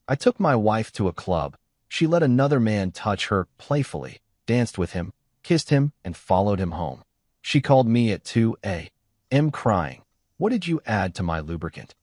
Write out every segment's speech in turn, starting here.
I took my wife to a club. She let another man touch her playfully, danced with him, kissed him, and followed him home. She called me at 2 a.m. crying. What did you add to my lubricant?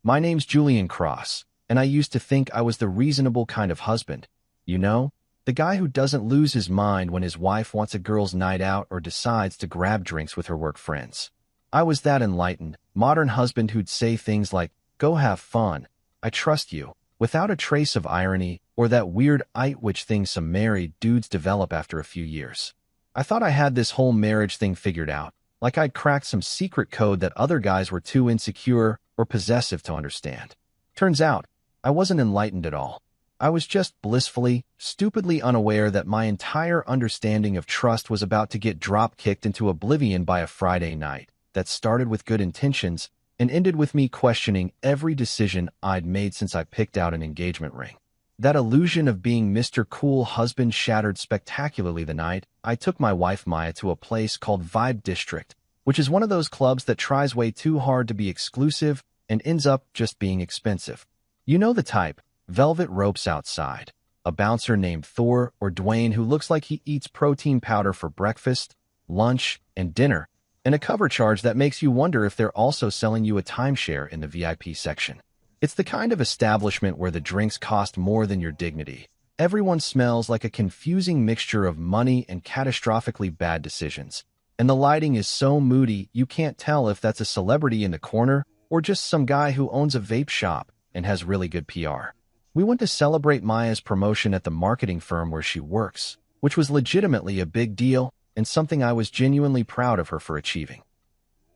My name's Julian Cross, and I used to think I was the reasonable kind of husband. You know, the guy who doesn't lose his mind when his wife wants a girls' night out or decides to grab drinks with her work friends. I was that enlightened, modern husband who'd say things like, "Go have fun, I trust you," without a trace of irony or that weird which thing some married dudes develop after a few years. I thought I had this whole marriage thing figured out, like I'd cracked some secret code that other guys were too insecure or possessive to understand. Turns out, I wasn't enlightened at all. I was just blissfully, stupidly unaware that my entire understanding of trust was about to get drop-kicked into oblivion by a Friday night that started with good intentions and ended with me questioning every decision I'd made since I picked out an engagement ring. That illusion of being Mr. Cool husband shattered spectacularly the night I took my wife Maya to a place called Vibe District, which is one of those clubs that tries way too hard to be exclusive and ends up just being expensive. You know the type, velvet ropes outside, a bouncer named Thor or Dwayne who looks like he eats protein powder for breakfast, lunch, and dinner, and a cover charge that makes you wonder if they're also selling you a timeshare in the VIP section. It's the kind of establishment where the drinks cost more than your dignity. Everyone smells like a confusing mixture of money and catastrophically bad decisions. And the lighting is so moody you can't tell if that's a celebrity in the corner or just some guy who owns a vape shop and has really good PR. We went to celebrate Maya's promotion at the marketing firm where she works, which was legitimately a big deal and something I was genuinely proud of her for achieving.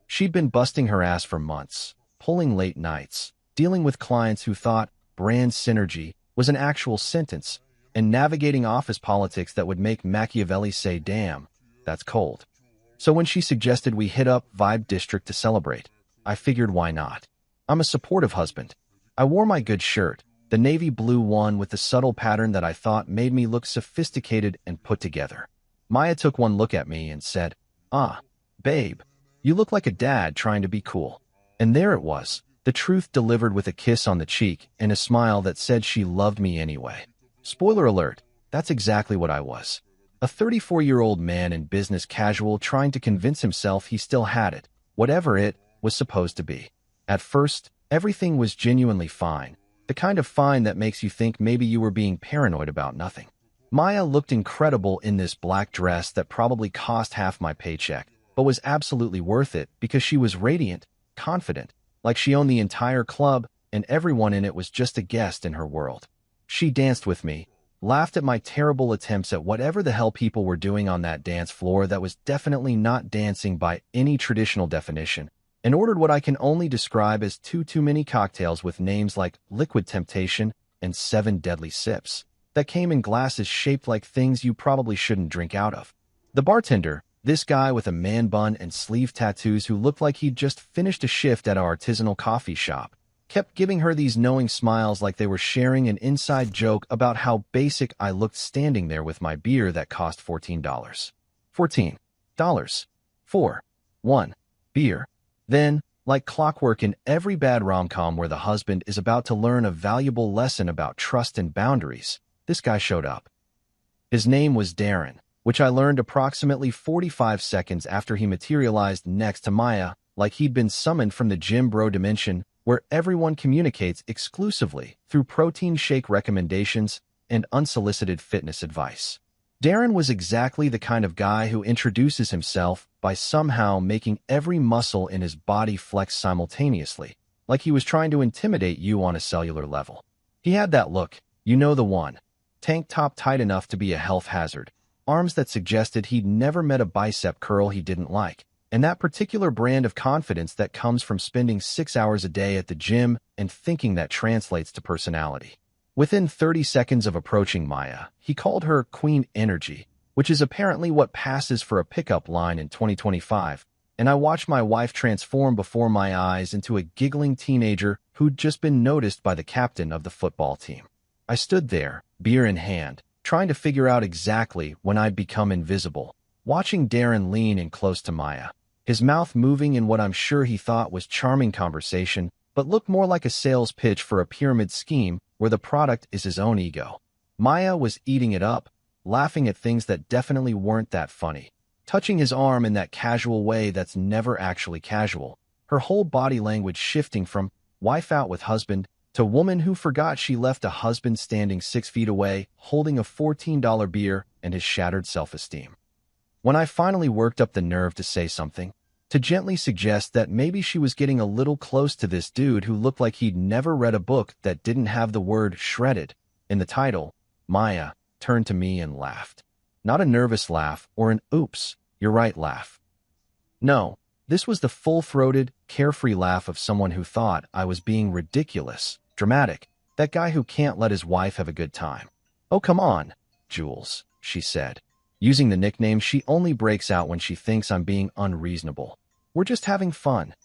She'd been busting her ass for months, pulling late nights, dealing with clients who thought brand synergy was an actual sentence, and navigating office politics that would make Machiavelli say, "Damn, that's cold." So when she suggested we hit up Vibe District to celebrate, I figured why not? I'm a supportive husband. I wore my good shirt, the navy blue one with the subtle pattern that I thought made me look sophisticated and put together. Maya took one look at me and said, "Ah, babe, you look like a dad trying to be cool." And there it was, the truth delivered with a kiss on the cheek and a smile that said she loved me anyway. Spoiler alert, that's exactly what I was. A 34-year-old man in business casual trying to convince himself he still had it, whatever it was supposed to be. At first, everything was genuinely fine, the kind of fine that makes you think maybe you were being paranoid about nothing. Maya looked incredible in this black dress that probably cost half my paycheck, but was absolutely worth it because she was radiant, confident, like she owned the entire club and everyone in it was just a guest in her world. She danced with me, laughed at my terrible attempts at whatever the hell people were doing on that dance floor that was definitely not dancing by any traditional definition, and ordered what I can only describe as too many cocktails with names like Liquid Temptation and 7 Deadly Sips that came in glasses shaped like things you probably shouldn't drink out of. The bartender, this guy with a man bun and sleeve tattoos who looked like he'd just finished a shift at our artisanal coffee shop, kept giving her these knowing smiles like they were sharing an inside joke about how basic I looked standing there with my beer that cost $14. $14 for one beer. Then, like clockwork in every bad rom-com where the husband is about to learn a valuable lesson about trust and boundaries, this guy showed up. His name was Darren, which I learned approximately 45 seconds after he materialized next to Maya, like he'd been summoned from the gym bro dimension where everyone communicates exclusively through protein shake recommendations and unsolicited fitness advice. Darren was exactly the kind of guy who introduces himself by somehow making every muscle in his body flex simultaneously, like he was trying to intimidate you on a cellular level. He had that look, you know the one, tank top tight enough to be a health hazard, arms that suggested he'd never met a bicep curl he didn't like, and that particular brand of confidence that comes from spending 6 hours a day at the gym and thinking that translates to personality. Within 30 seconds of approaching Maya, he called her Queen Energy, which is apparently what passes for a pickup line in 2025, and I watched my wife transform before my eyes into a giggling teenager who'd just been noticed by the captain of the football team. I stood there, beer in hand, trying to figure out exactly when I'd become invisible, watching Darren lean in close to Maya, his mouth moving in what I'm sure he thought was charming conversation, but looked more like a sales pitch for a pyramid scheme where the product is his own ego. Maya was eating it up, laughing at things that definitely weren't that funny, touching his arm in that casual way that's never actually casual, her whole body language shifting from wife out with husband to woman who forgot she left a husband standing 6 feet away, holding a $14 beer and his shattered self-esteem. When I finally worked up the nerve to say something, to gently suggest that maybe she was getting a little close to this dude who looked like he'd never read a book that didn't have the word shredded in the title, Maya turned to me and laughed. Not a nervous laugh or an oops, you're right laugh. No, this was the full-throated, carefree laugh of someone who thought I was being ridiculous, dramatic, that guy who can't let his wife have a good time. Oh, come on, Jules, she said, using the nickname she only breaks out when she thinks I'm being unreasonable. We're just having fun.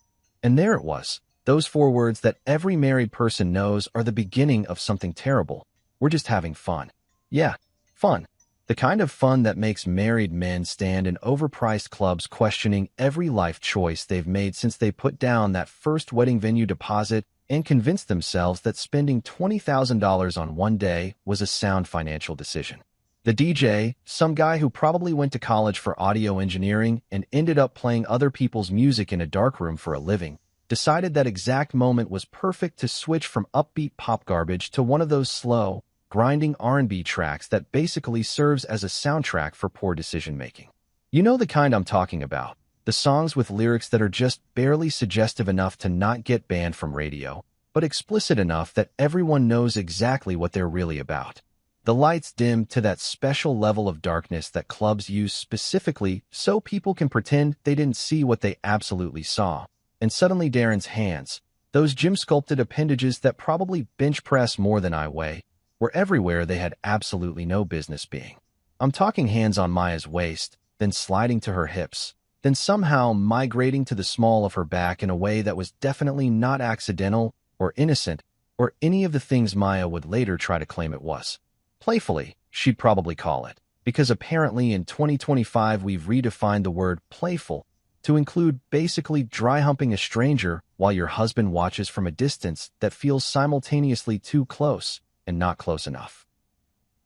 And there it was, those 4 words that every married person knows are the beginning of something terrible. We're just having fun. Yeah, fun. The kind of fun that makes married men stand in overpriced clubs questioning every life choice they've made since they put down that first wedding venue deposit and convinced themselves that spending $20,000 on one day was a sound financial decision. The DJ, some guy who probably went to college for audio engineering and ended up playing other people's music in a darkroom for a living, decided that exact moment was perfect to switch from upbeat pop garbage to one of those slow, grinding R&B tracks that basically serves as a soundtrack for poor decision-making. You know the kind I'm talking about, the songs with lyrics that are just barely suggestive enough to not get banned from radio, but explicit enough that everyone knows exactly what they're really about. The lights dim to that special level of darkness that clubs use specifically so people can pretend they didn't see what they absolutely saw. And suddenly Darren's hands, those gym-sculpted appendages that probably bench press more than I weigh, were everywhere they had absolutely no business being. I'm talking hands on Maya's waist, then sliding to her hips, then somehow migrating to the small of her back in a way that was definitely not accidental or innocent or any of the things Maya would later try to claim it was. Playfully, she'd probably call it, because apparently in 2025 we've redefined the word playful to include basically dry humping a stranger while your husband watches from a distance that feels simultaneously too close and not close enough.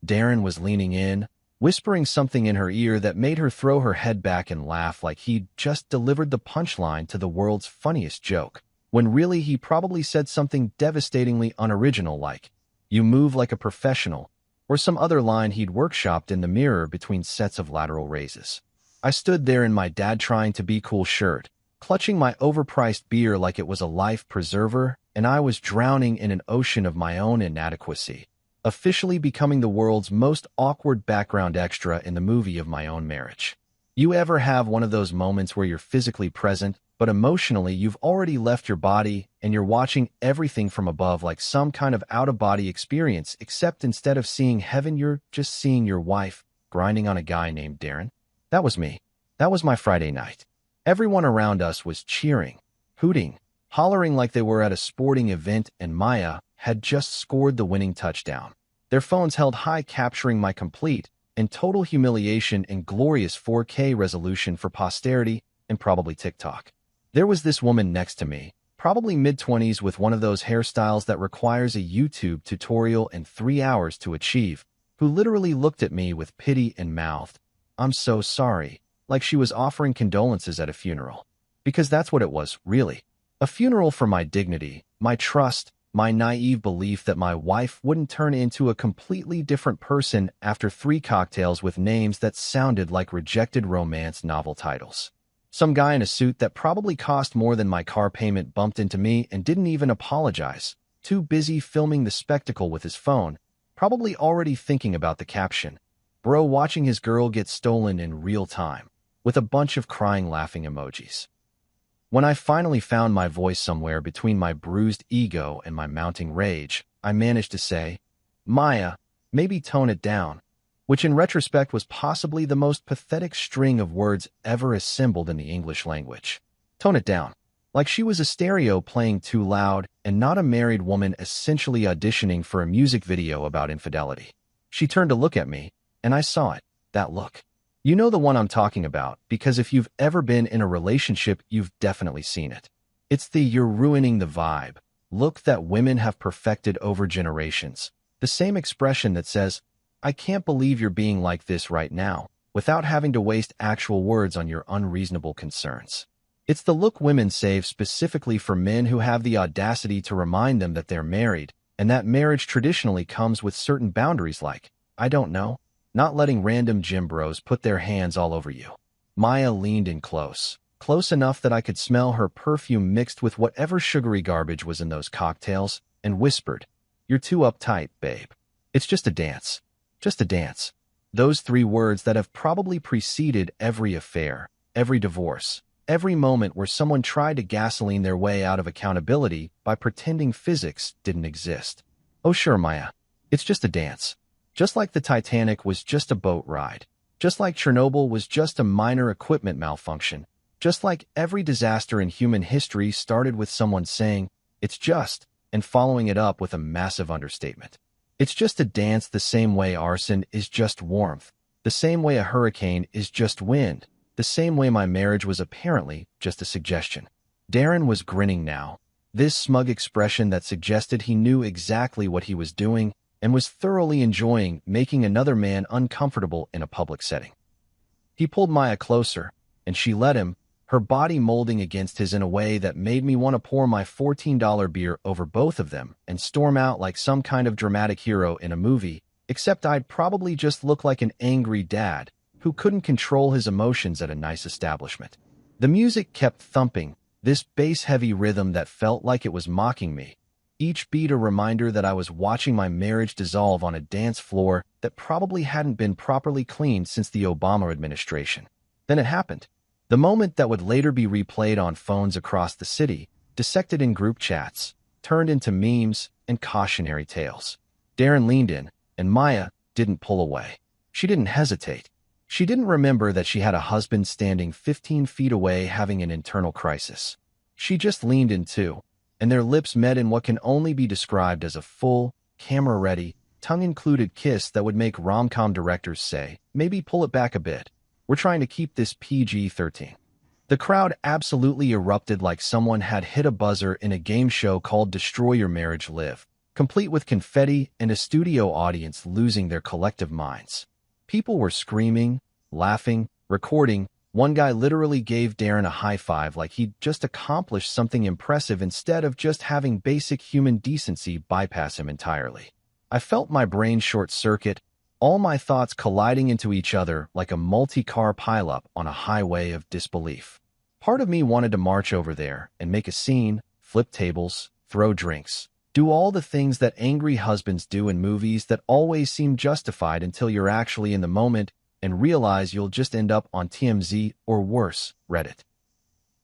Darren was leaning in, whispering something in her ear that made her throw her head back and laugh like he'd just delivered the punchline to the world's funniest joke, when really he probably said something devastatingly unoriginal like, "You move like a professional," or some other line he'd workshopped in the mirror between sets of lateral raises. I stood there in my dad trying to be cool shirt, clutching my overpriced beer like it was a life preserver, and I was drowning in an ocean of my own inadequacy, officially becoming the world's most awkward background extra in the movie of my own marriage. You ever have one of those moments where you're physically present, but emotionally you've already left your body and you're watching everything from above like some kind of out-of-body experience, except instead of seeing heaven, you're just seeing your wife grinding on a guy named Darren? That was me. That was my Friday night. Everyone around us was cheering, hooting, hollering like they were at a sporting event, and Maya had just scored the winning touchdown. Their phones held high, capturing my complete and total humiliation in glorious 4K resolution for posterity and probably TikTok. There was this woman next to me, probably mid-20s, with one of those hairstyles that requires a YouTube tutorial and 3 hours to achieve, who literally looked at me with pity and mouthed, "I'm so sorry," like she was offering condolences at a funeral. Because that's what it was, really. A funeral for my dignity, my trust, my naive belief that my wife wouldn't turn into a completely different person after 3 cocktails with names that sounded like rejected romance novel titles. Some guy in a suit that probably cost more than my car payment bumped into me and didn't even apologize, too busy filming the spectacle with his phone, probably already thinking about the caption, "Bro watching his girl get stolen in real time," with a bunch of crying laughing emojis. When I finally found my voice somewhere between my bruised ego and my mounting rage, I managed to say, "Maya, maybe tone it down," which in retrospect was possibly the most pathetic string of words ever assembled in the English language. Tone it down. Like she was a stereo playing too loud and not a married woman essentially auditioning for a music video about infidelity. She turned to look at me, and I saw it, that look. You know the one I'm talking about, because if you've ever been in a relationship, you've definitely seen it. It's the "you're ruining the vibe," look that women have perfected over generations. The same expression that says, "I can't believe you're being like this right now," without having to waste actual words on your unreasonable concerns. It's the look women save specifically for men who have the audacity to remind them that they're married, and that marriage traditionally comes with certain boundaries like, I don't know, not letting random gym bros put their hands all over you. Maya leaned in close enough that I could smell her perfume mixed with whatever sugary garbage was in those cocktails, and whispered, "You're too uptight, babe. It's just a dance. Just a dance." Those 3 words that have probably preceded every affair, every divorce, every moment where someone tried to gasoline their way out of accountability by pretending physics didn't exist. Oh sure, Maya. It's just a dance. Just like the Titanic was just a boat ride. Just like Chernobyl was just a minor equipment malfunction. Just like every disaster in human history started with someone saying, "It's just," and following it up with a massive understatement. It's just a dance the same way arson is just warmth, the same way a hurricane is just wind, the same way my marriage was apparently just a suggestion. Darren was grinning now, this smug expression that suggested he knew exactly what he was doing and was thoroughly enjoying making another man uncomfortable in a public setting. He pulled Maya closer, and she let him, her body molding against his in a way that made me want to pour my $14 beer over both of them and storm out like some kind of dramatic hero in a movie, except I'd probably just look like an angry dad who couldn't control his emotions at a nice establishment. The music kept thumping, this bass-heavy rhythm that felt like it was mocking me, each beat a reminder that I was watching my marriage dissolve on a dance floor that probably hadn't been properly cleaned since the Obama administration. Then it happened. The moment that would later be replayed on phones across the city, dissected in group chats, turned into memes and cautionary tales. Darren leaned in, and Maya didn't pull away. She didn't hesitate. She didn't remember that she had a husband standing 15 feet away having an internal crisis. She just leaned in too, and their lips met in what can only be described as a full, camera-ready, tongue-included kiss that would make rom-com directors say, maybe pull it back a bit. We're trying to keep this PG-13. The crowd absolutely erupted like someone had hit a buzzer in a game show called Destroy Your Marriage Live, complete with confetti and a studio audience losing their collective minds. People were screaming, laughing, recording. One guy literally gave Darren a high five like he'd just accomplished something impressive instead of just having basic human decency bypass him entirely. I felt my brain short-circuit, all my thoughts colliding into each other like a multi-car pileup on a highway of disbelief. Part of me wanted to march over there and make a scene, flip tables, throw drinks, do all the things that angry husbands do in movies that always seem justified until you're actually in the moment and realize you'll just end up on TMZ or worse, Reddit.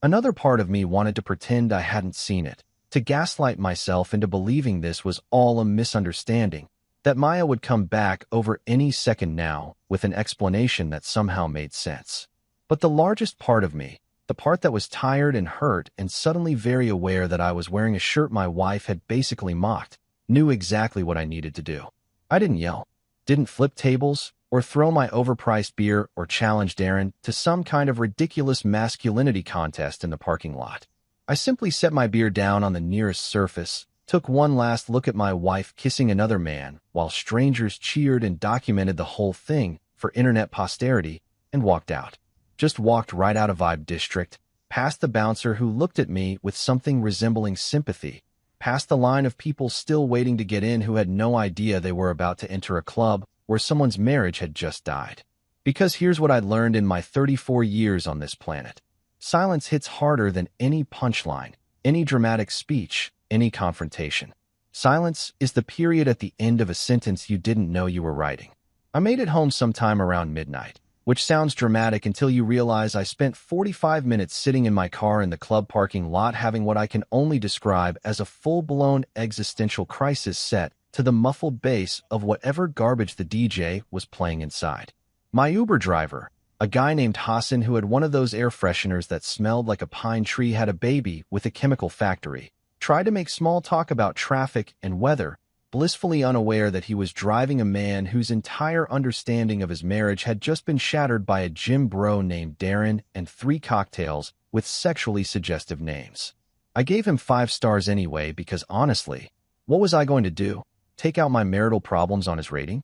Another part of me wanted to pretend I hadn't seen it, to gaslight myself into believing this was all a misunderstanding, that Maya would come back over any second now with an explanation that somehow made sense. But the largest part of me, the part that was tired and hurt and suddenly very aware that I was wearing a shirt my wife had basically mocked, knew exactly what I needed to do. I didn't yell, didn't flip tables, or throw my overpriced beer or challenge Darren to some kind of ridiculous masculinity contest in the parking lot. I simply set my beer down on the nearest surface, took one last look at my wife kissing another man while strangers cheered and documented the whole thing for internet posterity, and walked out. Just walked right out of Vibe District, past the bouncer who looked at me with something resembling sympathy, past the line of people still waiting to get in who had no idea they were about to enter a club where someone's marriage had just died. Because here's what I'd learned in my 34 years on this planet. Silence hits harder than any punchline, any dramatic speech, any confrontation. Silence is the period at the end of a sentence you didn't know you were writing. I made it home sometime around midnight, which sounds dramatic until you realize I spent 45 minutes sitting in my car in the club parking lot having what I can only describe as a full-blown existential crisis set to the muffled bass of whatever garbage the DJ was playing inside. My Uber driver, a guy named Hassan who had one of those air fresheners that smelled like a pine tree had a baby with a chemical factory, tried to make small talk about traffic and weather, blissfully unaware that he was driving a man whose entire understanding of his marriage had just been shattered by a gym bro named Darren and 3 cocktails with sexually suggestive names. I gave him 5 stars anyway because honestly, what was I going to do? Take out my marital problems on his rating?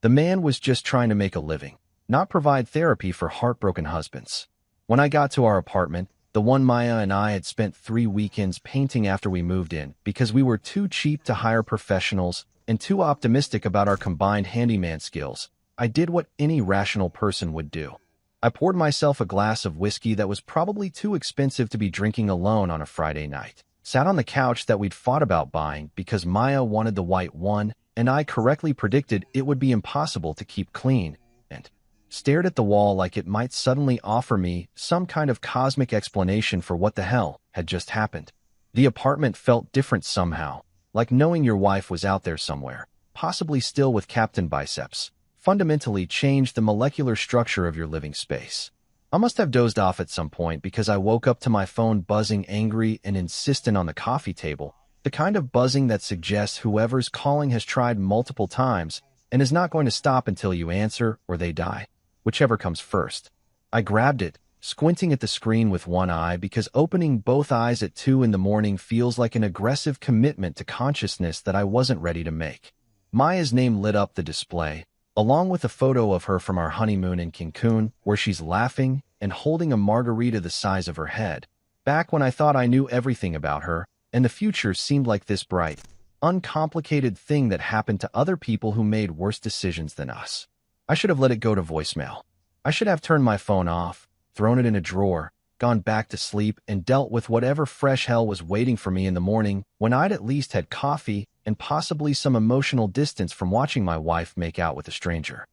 The man was just trying to make a living, not provide therapy for heartbroken husbands. When I got to our apartment, the one Maya and I had spent 3 weekends painting after we moved in because we were too cheap to hire professionals and too optimistic about our combined handyman skills, I did what any rational person would do. I poured myself a glass of whiskey that was probably too expensive to be drinking alone on a Friday night, sat on the couch that we'd fought about buying because Maya wanted the white one and I correctly predicted it would be impossible to keep clean, and stared at the wall like it might suddenly offer me some kind of cosmic explanation for what the hell had just happened. The apartment felt different somehow, like knowing your wife was out there somewhere, possibly still with Captain Biceps, fundamentally changed the molecular structure of your living space. I must have dozed off at some point because I woke up to my phone buzzing angry and insistent on the coffee table, the kind of buzzing that suggests whoever's calling has tried multiple times and is not going to stop until you answer or they die, whichever comes first. I grabbed it, squinting at the screen with one eye because opening both eyes at 2 in the morning feels like an aggressive commitment to consciousness that I wasn't ready to make. Maya's name lit up the display, along with a photo of her from our honeymoon in Cancun, where she's laughing and holding a margarita the size of her head. Back when I thought I knew everything about her, and the future seemed like this bright, uncomplicated thing that happened to other people who made worse decisions than us. I should have let it go to voicemail. I should have turned my phone off, thrown it in a drawer, gone back to sleep, and dealt with whatever fresh hell was waiting for me in the morning when I'd at least had coffee and possibly some emotional distance from watching my wife make out with a stranger.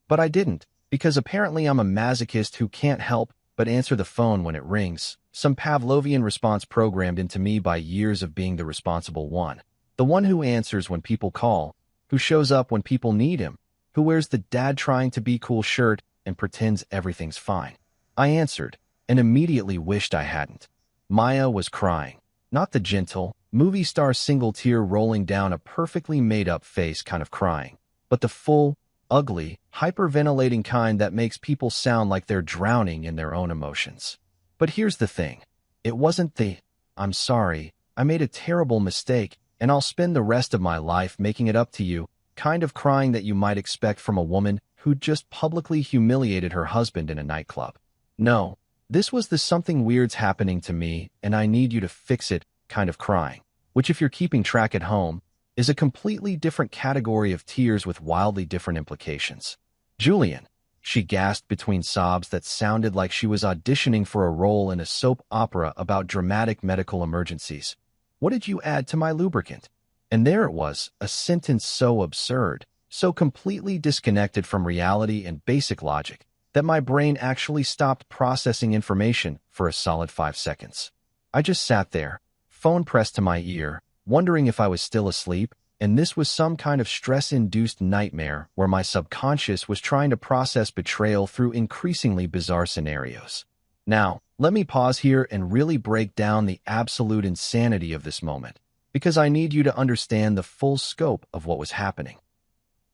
But I didn't, because apparently I'm a masochist who can't help but answer the phone when it rings, some Pavlovian response programmed into me by years of being the responsible one. The one who answers when people call, who shows up when people need him, who wears the dad trying to be cool shirt and pretends everything's fine. I answered, and immediately wished I hadn't. Maya was crying, not the gentle, movie star single tear rolling down a perfectly made-up face kind of crying, but the full, ugly, hyperventilating kind that makes people sound like they're drowning in their own emotions. But here's the thing. It wasn't the, "I'm sorry, I made a terrible mistake, and I'll spend the rest of my life making it up to you," kind of crying that you might expect from a woman who just publicly humiliated her husband in a nightclub. No, this was the "something weird's happening to me, and I need you to fix it" kind of crying, which, if you're keeping track at home, is a completely different category of tears with wildly different implications. "Julian," she gasped between sobs that sounded like she was auditioning for a role in a soap opera about dramatic medical emergencies, "what did you add to my lubricant?" And there it was, a sentence so absurd, so completely disconnected from reality and basic logic, that my brain actually stopped processing information for a solid 5 seconds. I just sat there, phone pressed to my ear, wondering if I was still asleep, and this was some kind of stress-induced nightmare where my subconscious was trying to process betrayal through increasingly bizarre scenarios. Now, let me pause here and really break down the absolute insanity of this moment, because I need you to understand the full scope of what was happening.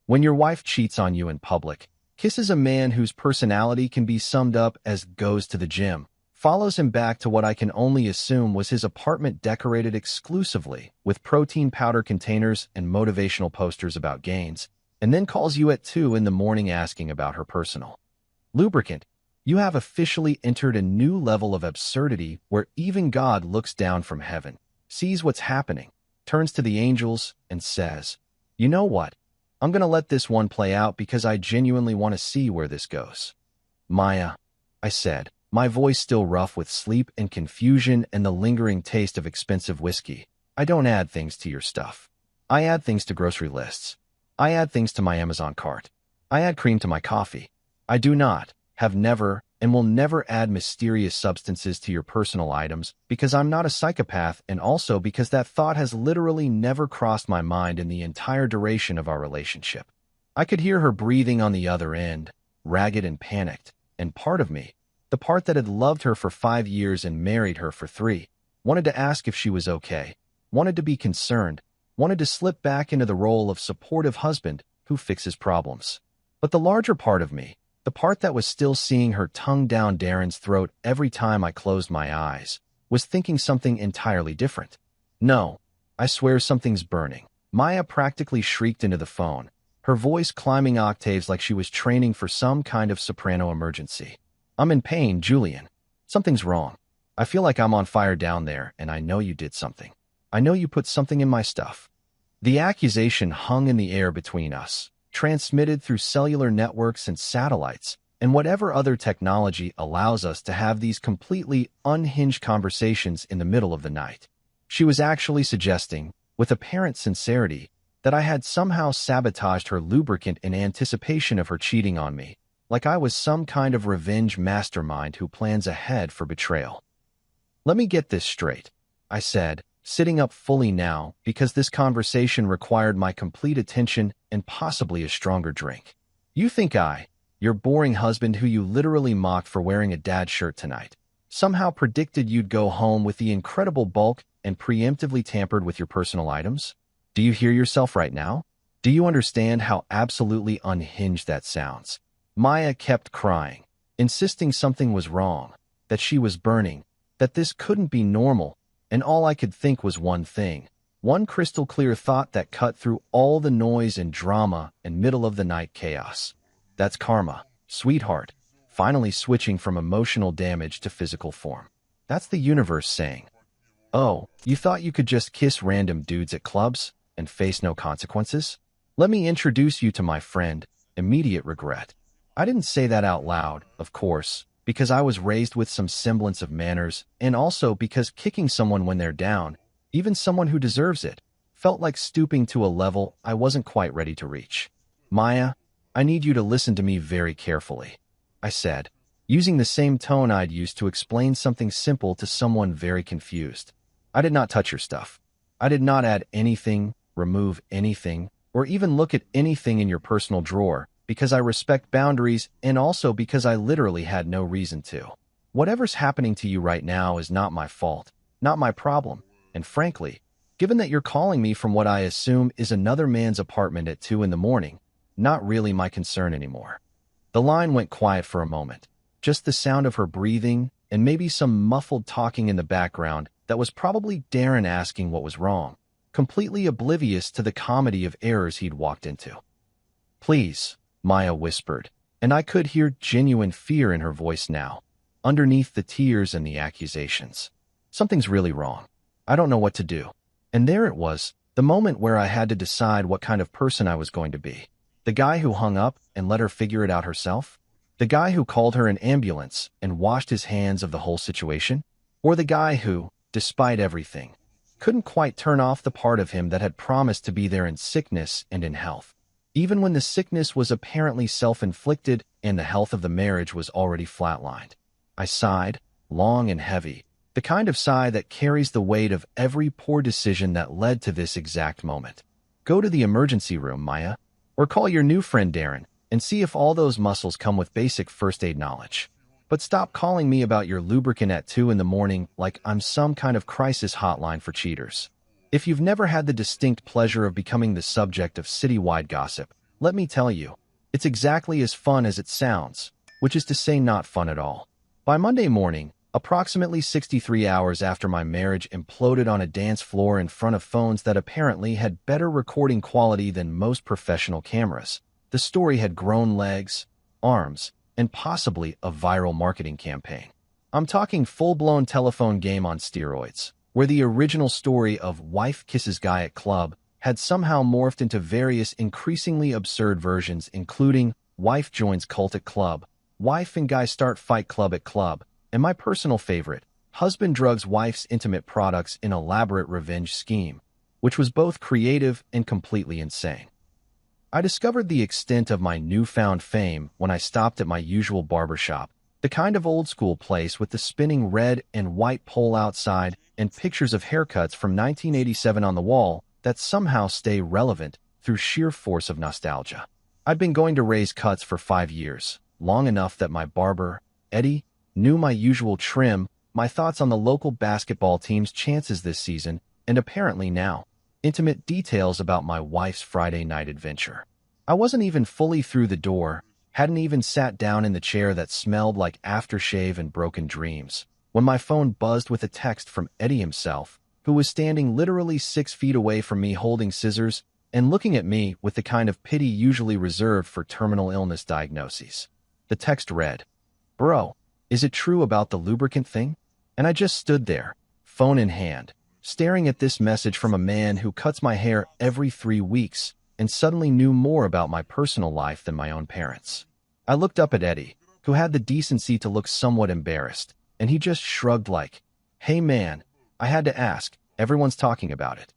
When your wife cheats on you in public, kisses a man whose personality can be summed up as "goes to the gym," follows him back to what I can only assume was his apartment decorated exclusively with protein powder containers and motivational posters about gains, and then calls you at 2 in the morning asking about her personal lubricant, you have officially entered a new level of absurdity where even God looks down from heaven, sees what's happening, turns to the angels, and says, "You know what? I'm going to let this one play out because I genuinely want to see where this goes." "Maya," I said, my voice still rough with sleep and confusion and the lingering taste of expensive whiskey, "I don't add things to your stuff. I add things to grocery lists. I add things to my Amazon cart. I add cream to my coffee. I do not, have never, and will never add mysterious substances to your personal items because I'm not a psychopath, and also because that thought has literally never crossed my mind in the entire duration of our relationship." I could hear her breathing on the other end, ragged and panicked, and part of me, the part that had loved her for 5 years and married her for 3, wanted to ask if she was okay, wanted to be concerned, wanted to slip back into the role of supportive husband who fixes problems. But the larger part of me, the part that was still seeing her tongue down Darren's throat every time I closed my eyes, was thinking something entirely different. No, I swear something's burning. Maya practically shrieked into the phone, her voice climbing octaves like she was training for some kind of soprano emergency. I'm in pain, Julian. Something's wrong. I feel like I'm on fire down there, and I know you did something. I know you put something in my stuff. The accusation hung in the air between us, transmitted through cellular networks and satellites, and whatever other technology allows us to have these completely unhinged conversations in the middle of the night. She was actually suggesting, with apparent sincerity, that I had somehow sabotaged her lubricant in anticipation of her cheating on me, like I was some kind of revenge mastermind who plans ahead for betrayal. Let me get this straight, I said, sitting up fully now because this conversation required my complete attention and possibly a stronger drink. You think your boring husband who you literally mocked for wearing a dad shirt tonight, somehow predicted you'd go home with the incredible bulk and preemptively tampered with your personal items? Do you hear yourself right now? Do you understand how absolutely unhinged that sounds? Maya kept crying, insisting something was wrong, that she was burning, that this couldn't be normal, and all I could think was one thing, one crystal clear thought that cut through all the noise and drama and middle-of-the-night chaos. That's karma, sweetheart, finally switching from emotional damage to physical form. That's the universe saying, oh, you thought you could just kiss random dudes at clubs and face no consequences? Let me introduce you to my friend, immediate regret. I didn't say that out loud, of course, because I was raised with some semblance of manners, and also because kicking someone when they're down, even someone who deserves it, felt like stooping to a level I wasn't quite ready to reach. Maya, I need you to listen to me very carefully, I said, using the same tone I'd used to explain something simple to someone very confused. I did not touch your stuff. I did not add anything, remove anything, or even look at anything in your personal drawer, because I respect boundaries and also because I literally had no reason to. Whatever's happening to you right now is not my fault, not my problem, and frankly, given that you're calling me from what I assume is another man's apartment at 2 in the morning, not really my concern anymore. The line went quiet for a moment, just the sound of her breathing and maybe some muffled talking in the background that was probably Darren asking what was wrong, completely oblivious to the comedy of errors he'd walked into. Please, Maya whispered, and I could hear genuine fear in her voice now, underneath the tears and the accusations. Something's really wrong. I don't know what to do. And there it was, the moment where I had to decide what kind of person I was going to be. The guy who hung up and let her figure it out herself? The guy who called her an ambulance and washed his hands of the whole situation? Or the guy who, despite everything, couldn't quite turn off the part of him that had promised to be there in sickness and in health, even when the sickness was apparently self-inflicted and the health of the marriage was already flatlined? I sighed, long and heavy, the kind of sigh that carries the weight of every poor decision that led to this exact moment. Go to the emergency room, Maya, or call your new friend Darren and see if all those muscles come with basic first aid knowledge. But stop calling me about your lubricant at 2 in the morning like I'm some kind of crisis hotline for cheaters. If you've never had the distinct pleasure of becoming the subject of citywide gossip, let me tell you, it's exactly as fun as it sounds, which is to say not fun at all. By Monday morning, approximately 63 hours after my marriage imploded on a dance floor in front of phones that apparently had better recording quality than most professional cameras, the story had grown legs, arms, and possibly a viral marketing campaign. I'm talking full-blown telephone game on steroids, where the original story of wife kisses guy at club had somehow morphed into various increasingly absurd versions, including wife joins cult at club, wife and guy start fight club at club, and my personal favorite, husband drugs wife's intimate products in elaborate revenge scheme, which was both creative and completely insane. I discovered the extent of my newfound fame when I stopped at my usual barbershop, the kind of old-school place with the spinning red and white pole outside and pictures of haircuts from 1987 on the wall that somehow stay relevant through sheer force of nostalgia. I'd been going to raise cuts for 5 years, long enough that my barber, Eddie, knew my usual trim, my thoughts on the local basketball team's chances this season, and apparently now, intimate details about my wife's Friday night adventure. I wasn't even fully through the door, hadn't even sat down in the chair that smelled like aftershave and broken dreams, when my phone buzzed with a text from Eddie himself, who was standing literally 6 feet away from me holding scissors and looking at me with the kind of pity usually reserved for terminal illness diagnoses. The text read, "Bro, is it true about the lubricant thing?" And I just stood there, phone in hand, staring at this message from a man who cuts my hair every 3 weeks and suddenly knew more about my personal life than my own parents. I looked up at Eddie, who had the decency to look somewhat embarrassed, and he just shrugged like, "Hey man, I had to ask, everyone's talking about it."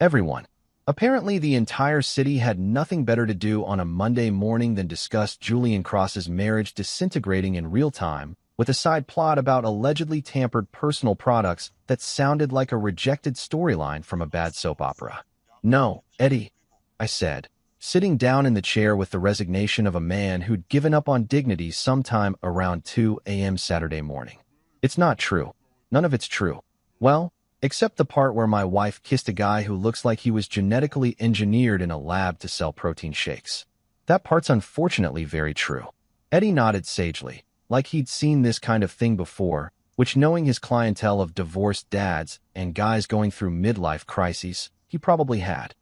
Everyone. Apparently the entire city had nothing better to do on a Monday morning than discuss Julian Cross's marriage disintegrating in real time, with a side plot about allegedly tampered personal products that sounded like a rejected storyline from a bad soap opera. "No, Eddie," I said, sitting down in the chair with the resignation of a man who'd given up on dignity sometime around 2 a.m. Saturday morning. "It's not true. None of it's true. Well, except the part where my wife kissed a guy who looks like he was genetically engineered in a lab to sell protein shakes. That part's unfortunately very true." Eddie nodded sagely, like he'd seen this kind of thing before, which, knowing his clientele of divorced dads and guys going through midlife crises, he probably had.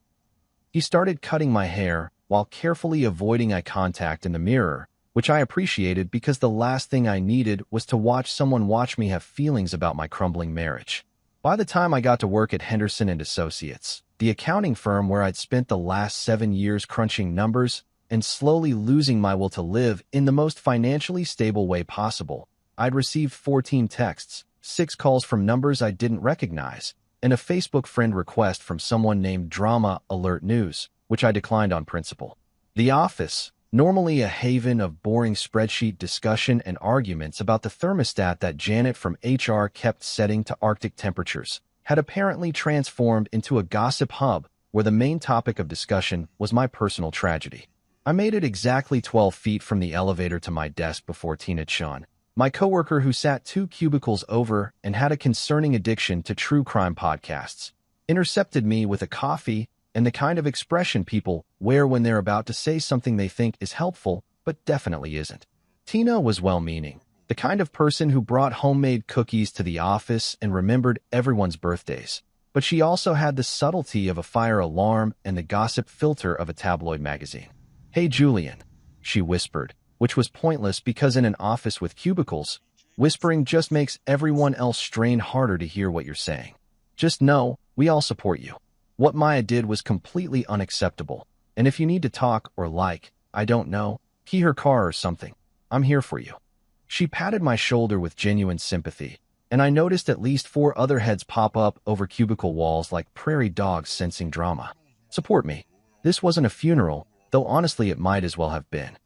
He started cutting my hair while carefully avoiding eye contact in the mirror, which I appreciated because the last thing I needed was to watch someone watch me have feelings about my crumbling marriage. By the time I got to work at Henderson and Associates, the accounting firm where I'd spent the last 7 years crunching numbers and slowly losing my will to live in the most financially stable way possible, I'd received 14 texts, 6 calls from numbers I didn't recognize, and a Facebook friend request from someone named Drama Alert News, which I declined on principle. The office, normally a haven of boring spreadsheet discussion and arguments about the thermostat that Janet from HR kept setting to Arctic temperatures, had apparently transformed into a gossip hub where the main topic of discussion was my personal tragedy. I made it exactly 12 feet from the elevator to my desk before Tina Chun, my coworker who sat 2 cubicles over and had a concerning addiction to true crime podcasts, intercepted me with a coffee and the kind of expression people wear when they're about to say something they think is helpful, but definitely isn't. Tina was well-meaning, the kind of person who brought homemade cookies to the office and remembered everyone's birthdays, but she also had the subtlety of a fire alarm and the gossip filter of a tabloid magazine. "Hey, Julian," she whispered, which was pointless because in an office with cubicles, whispering just makes everyone else strain harder to hear what you're saying. "Just know, we all support you. What Maya did was completely unacceptable, and if you need to talk or I don't know, key her car or something, I'm here for you." She patted my shoulder with genuine sympathy, and I noticed at least 4 other heads pop up over cubicle walls like prairie dogs sensing drama. Support me. This wasn't a funeral, though honestly it might as well have been.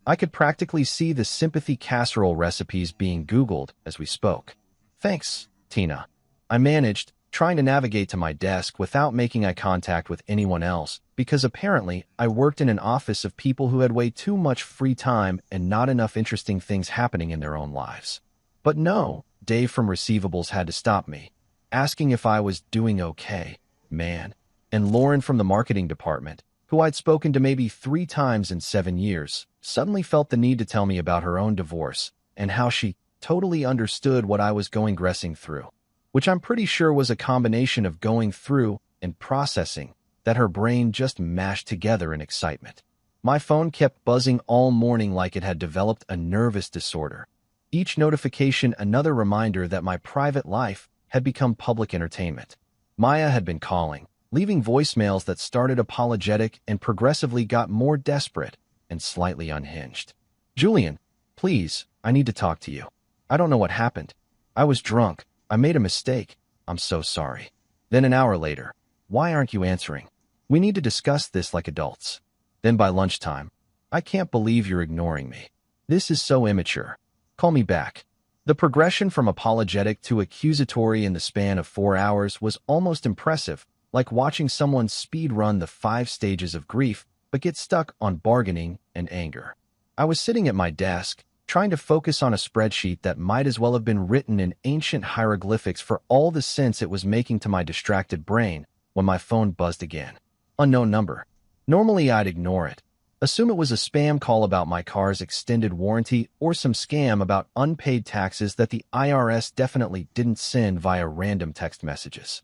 I could practically see the sympathy casserole recipes being Googled as we spoke. "Thanks, Tina," I managed, trying to navigate to my desk without making eye contact with anyone else, because apparently I worked in an office of people who had way too much free time and not enough interesting things happening in their own lives. But no, Dave from Receivables had to stop me, asking if I was doing okay, man, and Lauren from the marketing department, who I'd spoken to maybe 3 times in 7 years, suddenly felt the need to tell me about her own divorce and how she totally understood what I was gressing through, which I'm pretty sure was a combination of going through and processing that her brain just mashed together in excitement. My phone kept buzzing all morning like it had developed a nervous disorder, each notification another reminder that my private life had become public entertainment. Maya had been calling, leaving voicemails that started apologetic and progressively got more desperate and slightly unhinged. "Julian, please, I need to talk to you. I don't know what happened. I was drunk. I made a mistake. I'm so sorry." Then an hour later, "Why aren't you answering? We need to discuss this like adults." Then by lunchtime, "I can't believe you're ignoring me. This is so immature. Call me back." The progression from apologetic to accusatory in the span of 4 hours was almost impressive, like watching someone speed run the 5 stages of grief, but get stuck on bargaining and anger. I was sitting at my desk, trying to focus on a spreadsheet that might as well have been written in ancient hieroglyphics for all the sense it was making to my distracted brain, when my phone buzzed again. Unknown number. Normally I'd ignore it, Assume it was a spam call about my car's extended warranty or some scam about unpaid taxes that the IRS definitely didn't send via random text messages.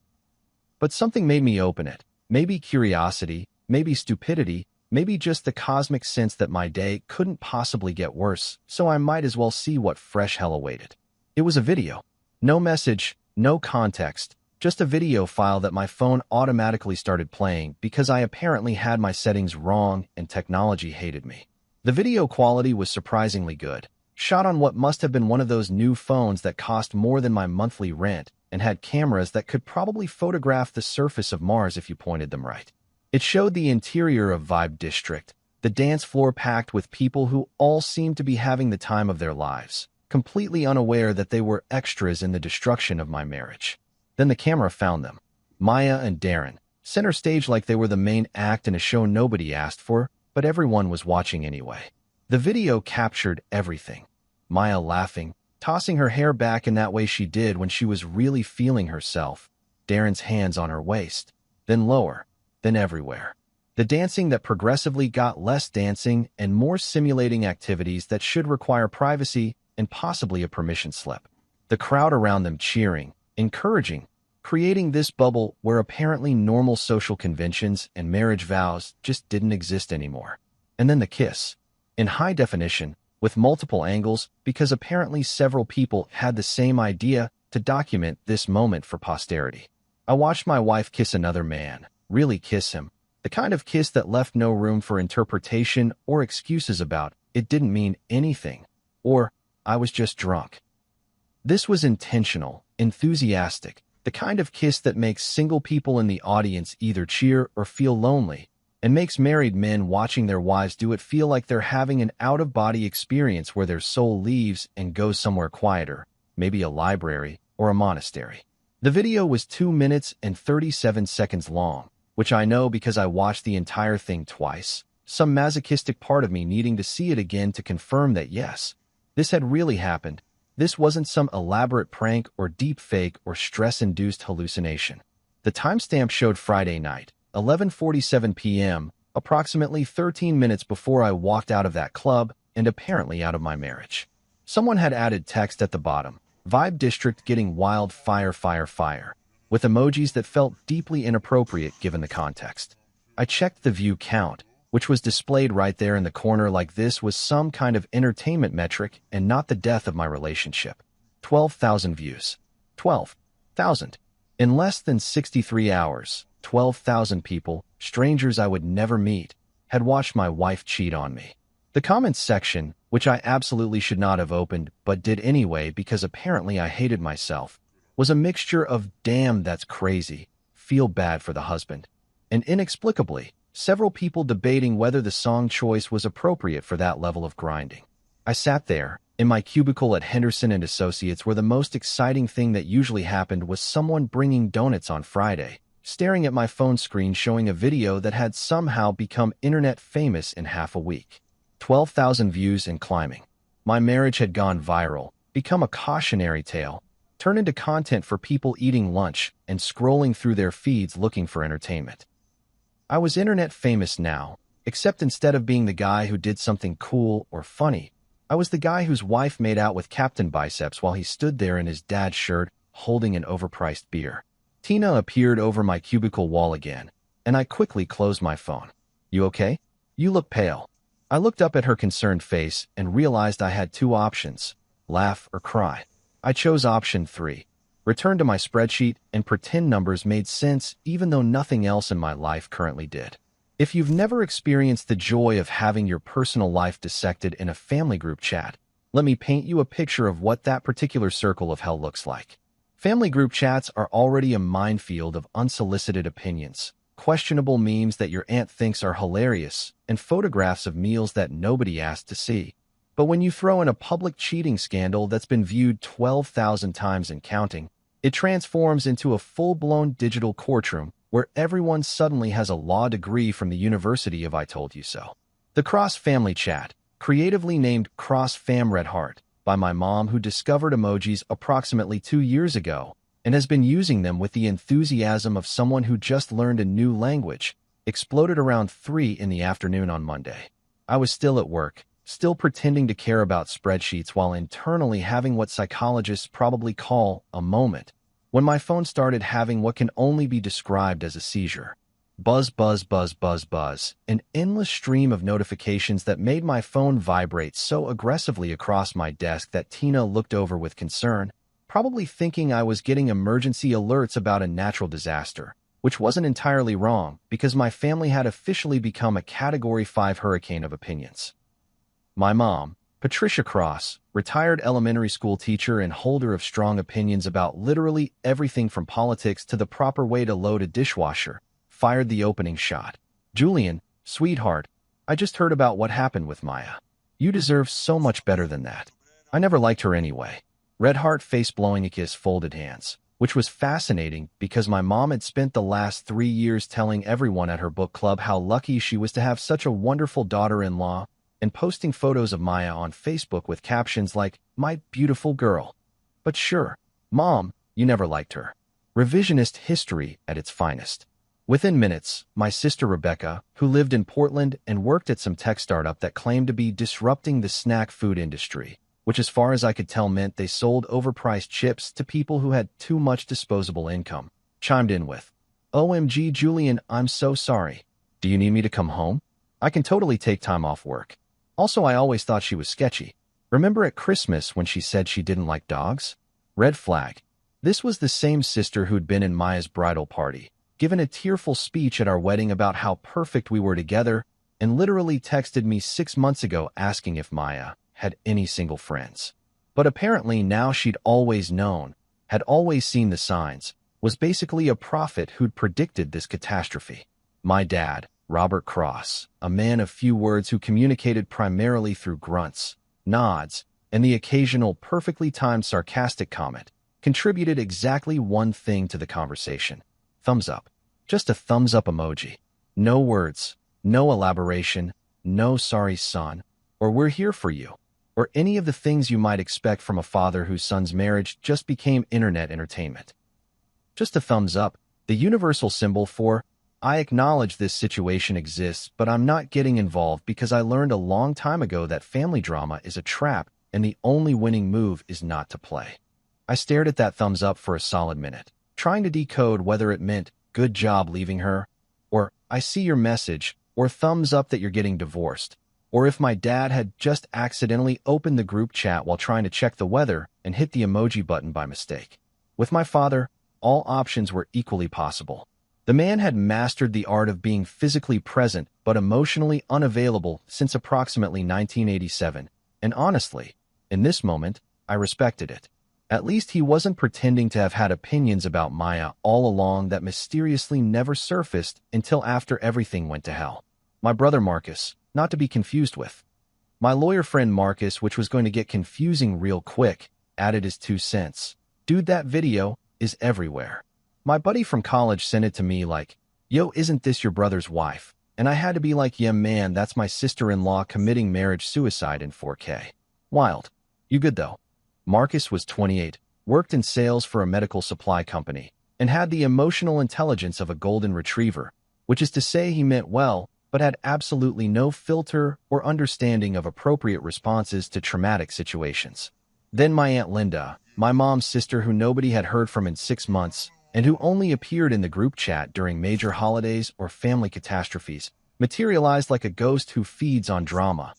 But something made me open it. Maybe curiosity, maybe stupidity, maybe just the cosmic sense that my day couldn't possibly get worse, so I might as well see what fresh hell awaited. It was a video. No message, no context, just a video file that my phone automatically started playing because I apparently had my settings wrong and technology hated me. The video quality was surprisingly good, shot on what must have been one of those new phones that cost more than my monthly rent and had cameras that could probably photograph the surface of Mars if you pointed them right. It showed the interior of Vibe District, the dance floor packed with people who all seemed to be having the time of their lives, completely unaware that they were extras in the destruction of my marriage. Then the camera found them, Maya and Darren, center stage like they were the main act in a show nobody asked for, but everyone was watching anyway. The video captured everything. Maya laughing, tossing her hair back in that way she did when she was really feeling herself, Darren's hands on her waist, then lower, then everywhere. The dancing that progressively got less dancing and more simulating activities that should require privacy and possibly a permission slip. The crowd around them cheering, encouraging, creating this bubble where apparently normal social conventions and marriage vows just didn't exist anymore. And then the kiss. In high definition, with multiple angles, because apparently several people had the same idea to document this moment for posterity. I watched my wife kiss another man, really kiss him, the kind of kiss that left no room for interpretation or excuses about it didn't mean anything, or I was just drunk. This was intentional, enthusiastic, the kind of kiss that makes single people in the audience either cheer or feel lonely, and makes married men watching their wives do it feel like they're having an out-of-body experience where their soul leaves and goes somewhere quieter, maybe a library or a monastery. The video was 2 minutes and 37 seconds long, which I know because I watched the entire thing twice, some masochistic part of me needing to see it again to confirm that yes, this had really happened. This wasn't some elaborate prank or deep fake or stress-induced hallucination. The timestamp showed Friday night, 11:47 p.m., approximately 13 minutes before I walked out of that club and apparently out of my marriage. Someone had added text at the bottom, Vibe District getting wild fire, with emojis that felt deeply inappropriate given the context. I checked the view count, which was displayed right there in the corner like this was some kind of entertainment metric and not the death of my relationship. 12,000 views. 12,000. In less than 63 hours, 12,000 people, strangers I would never meet, had watched my wife cheat on me. The comments section, which I absolutely should not have opened but did anyway because apparently I hated myself, was a mixture of damn that's crazy, feel bad for the husband, and inexplicably, several people debating whether the song choice was appropriate for that level of grinding. I sat there, in my cubicle at Henderson & Associates where the most exciting thing that usually happened was someone bringing donuts on Friday, staring at my phone screen showing a video that had somehow become internet famous in half a week. 12,000 views and climbing. My marriage had gone viral, become a cautionary tale, turned into content for people eating lunch and scrolling through their feeds looking for entertainment. I was internet famous now, except instead of being the guy who did something cool or funny, I was the guy whose wife made out with Captain Biceps while he stood there in his dad's shirt holding an overpriced beer. Tina appeared over my cubicle wall again, and I quickly closed my phone. You okay? You look pale. I looked up at her concerned face and realized I had two options, laugh or cry. I chose option 3. Return to my spreadsheet and pretend numbers made sense even though nothing else in my life currently did. If you've never experienced the joy of having your personal life dissected in a family group chat, let me paint you a picture of what that particular circle of hell looks like. Family group chats are already a minefield of unsolicited opinions, questionable memes that your aunt thinks are hilarious, and photographs of meals that nobody asked to see. But when you throw in a public cheating scandal that's been viewed 12,000 times and counting, it transforms into a full-blown digital courtroom where everyone suddenly has a law degree from the University of I Told You So. The Cross Family Chat, creatively named Cross Fam Red Heart, by my mom who discovered emojis approximately 2 years ago and has been using them with the enthusiasm of someone who just learned a new language, exploded around 3 in the afternoon on Monday. I was still at work, still pretending to care about spreadsheets while internally having what psychologists probably call a moment, when my phone started having what can only be described as a seizure. Buzz, buzz, buzz, buzz, buzz, an endless stream of notifications that made my phone vibrate so aggressively across my desk that Tina looked over with concern, probably thinking I was getting emergency alerts about a natural disaster, which wasn't entirely wrong because my family had officially become a Category 5 hurricane of opinions. My mom, Patricia Cross, retired elementary school teacher and holder of strong opinions about literally everything from politics to the proper way to load a dishwasher, fired the opening shot. "Julian, sweetheart, I just heard about what happened with Maya. You deserve so much better than that. I never liked her anyway." Red heart face blowing a kiss, folded hands, which was fascinating because my mom had spent the last 3 years telling everyone at her book club how lucky she was to have such a wonderful daughter-in-law and posting photos of Maya on Facebook with captions like, "My beautiful girl." But sure, Mom, you never liked her. Revisionist history at its finest. Within minutes, my sister Rebecca, who lived in Portland and worked at some tech startup that claimed to be disrupting the snack food industry, which as far as I could tell meant they sold overpriced chips to people who had too much disposable income, chimed in with, "OMG, Julian, I'm so sorry. Do you need me to come home? I can totally take time off work. Also, I always thought she was sketchy. Remember at Christmas when she said she didn't like dogs?" Red flag. This was the same sister who'd been in Maya's bridal party, given a tearful speech at our wedding about how perfect we were together, and literally texted me 6 months ago asking if Maya had any single friends. But apparently now she'd always known, had always seen the signs, was basically a prophet who'd predicted this catastrophe. My dad, Robert Cross, a man of few words who communicated primarily through grunts, nods, and the occasional perfectly timed sarcastic comment, contributed exactly one thing to the conversation. Thumbs up. Just a thumbs up emoji. No words, no elaboration, no "sorry son," or "we're here for you," or any of the things you might expect from a father whose son's marriage just became internet entertainment. Just a thumbs up, the universal symbol for, "I acknowledge this situation exists, but I'm not getting involved because I learned a long time ago that family drama is a trap and the only winning move is not to play." I stared at that thumbs up for a solid minute, trying to decode whether it meant "good job leaving her," or "I see your message," or "thumbs up that you're getting divorced," or if my dad had just accidentally opened the group chat while trying to check the weather and hit the emoji button by mistake. With my father, all options were equally possible. The man had mastered the art of being physically present but emotionally unavailable since approximately 1987, and honestly, in this moment, I respected it. At least he wasn't pretending to have had opinions about Maya all along that mysteriously never surfaced until after everything went to hell. My brother Marcus, not to be confused with my lawyer friend Marcus, which was going to get confusing real quick, added his 2 cents. "Dude, that video is everywhere." My buddy from college sent it to me like, "Yo, isn't this your brother's wife?" And I had to be like, "Yeah, man, that's my sister-in-law committing marriage suicide in 4K. Wild. You good though?" Marcus was 28, worked in sales for a medical supply company, and had the emotional intelligence of a golden retriever, which is to say he meant well, but had absolutely no filter or understanding of appropriate responses to traumatic situations. Then my Aunt Linda, my mom's sister who nobody had heard from in 6 months, and who only appeared in the group chat during major holidays or family catastrophes, materialized like a ghost who feeds on drama.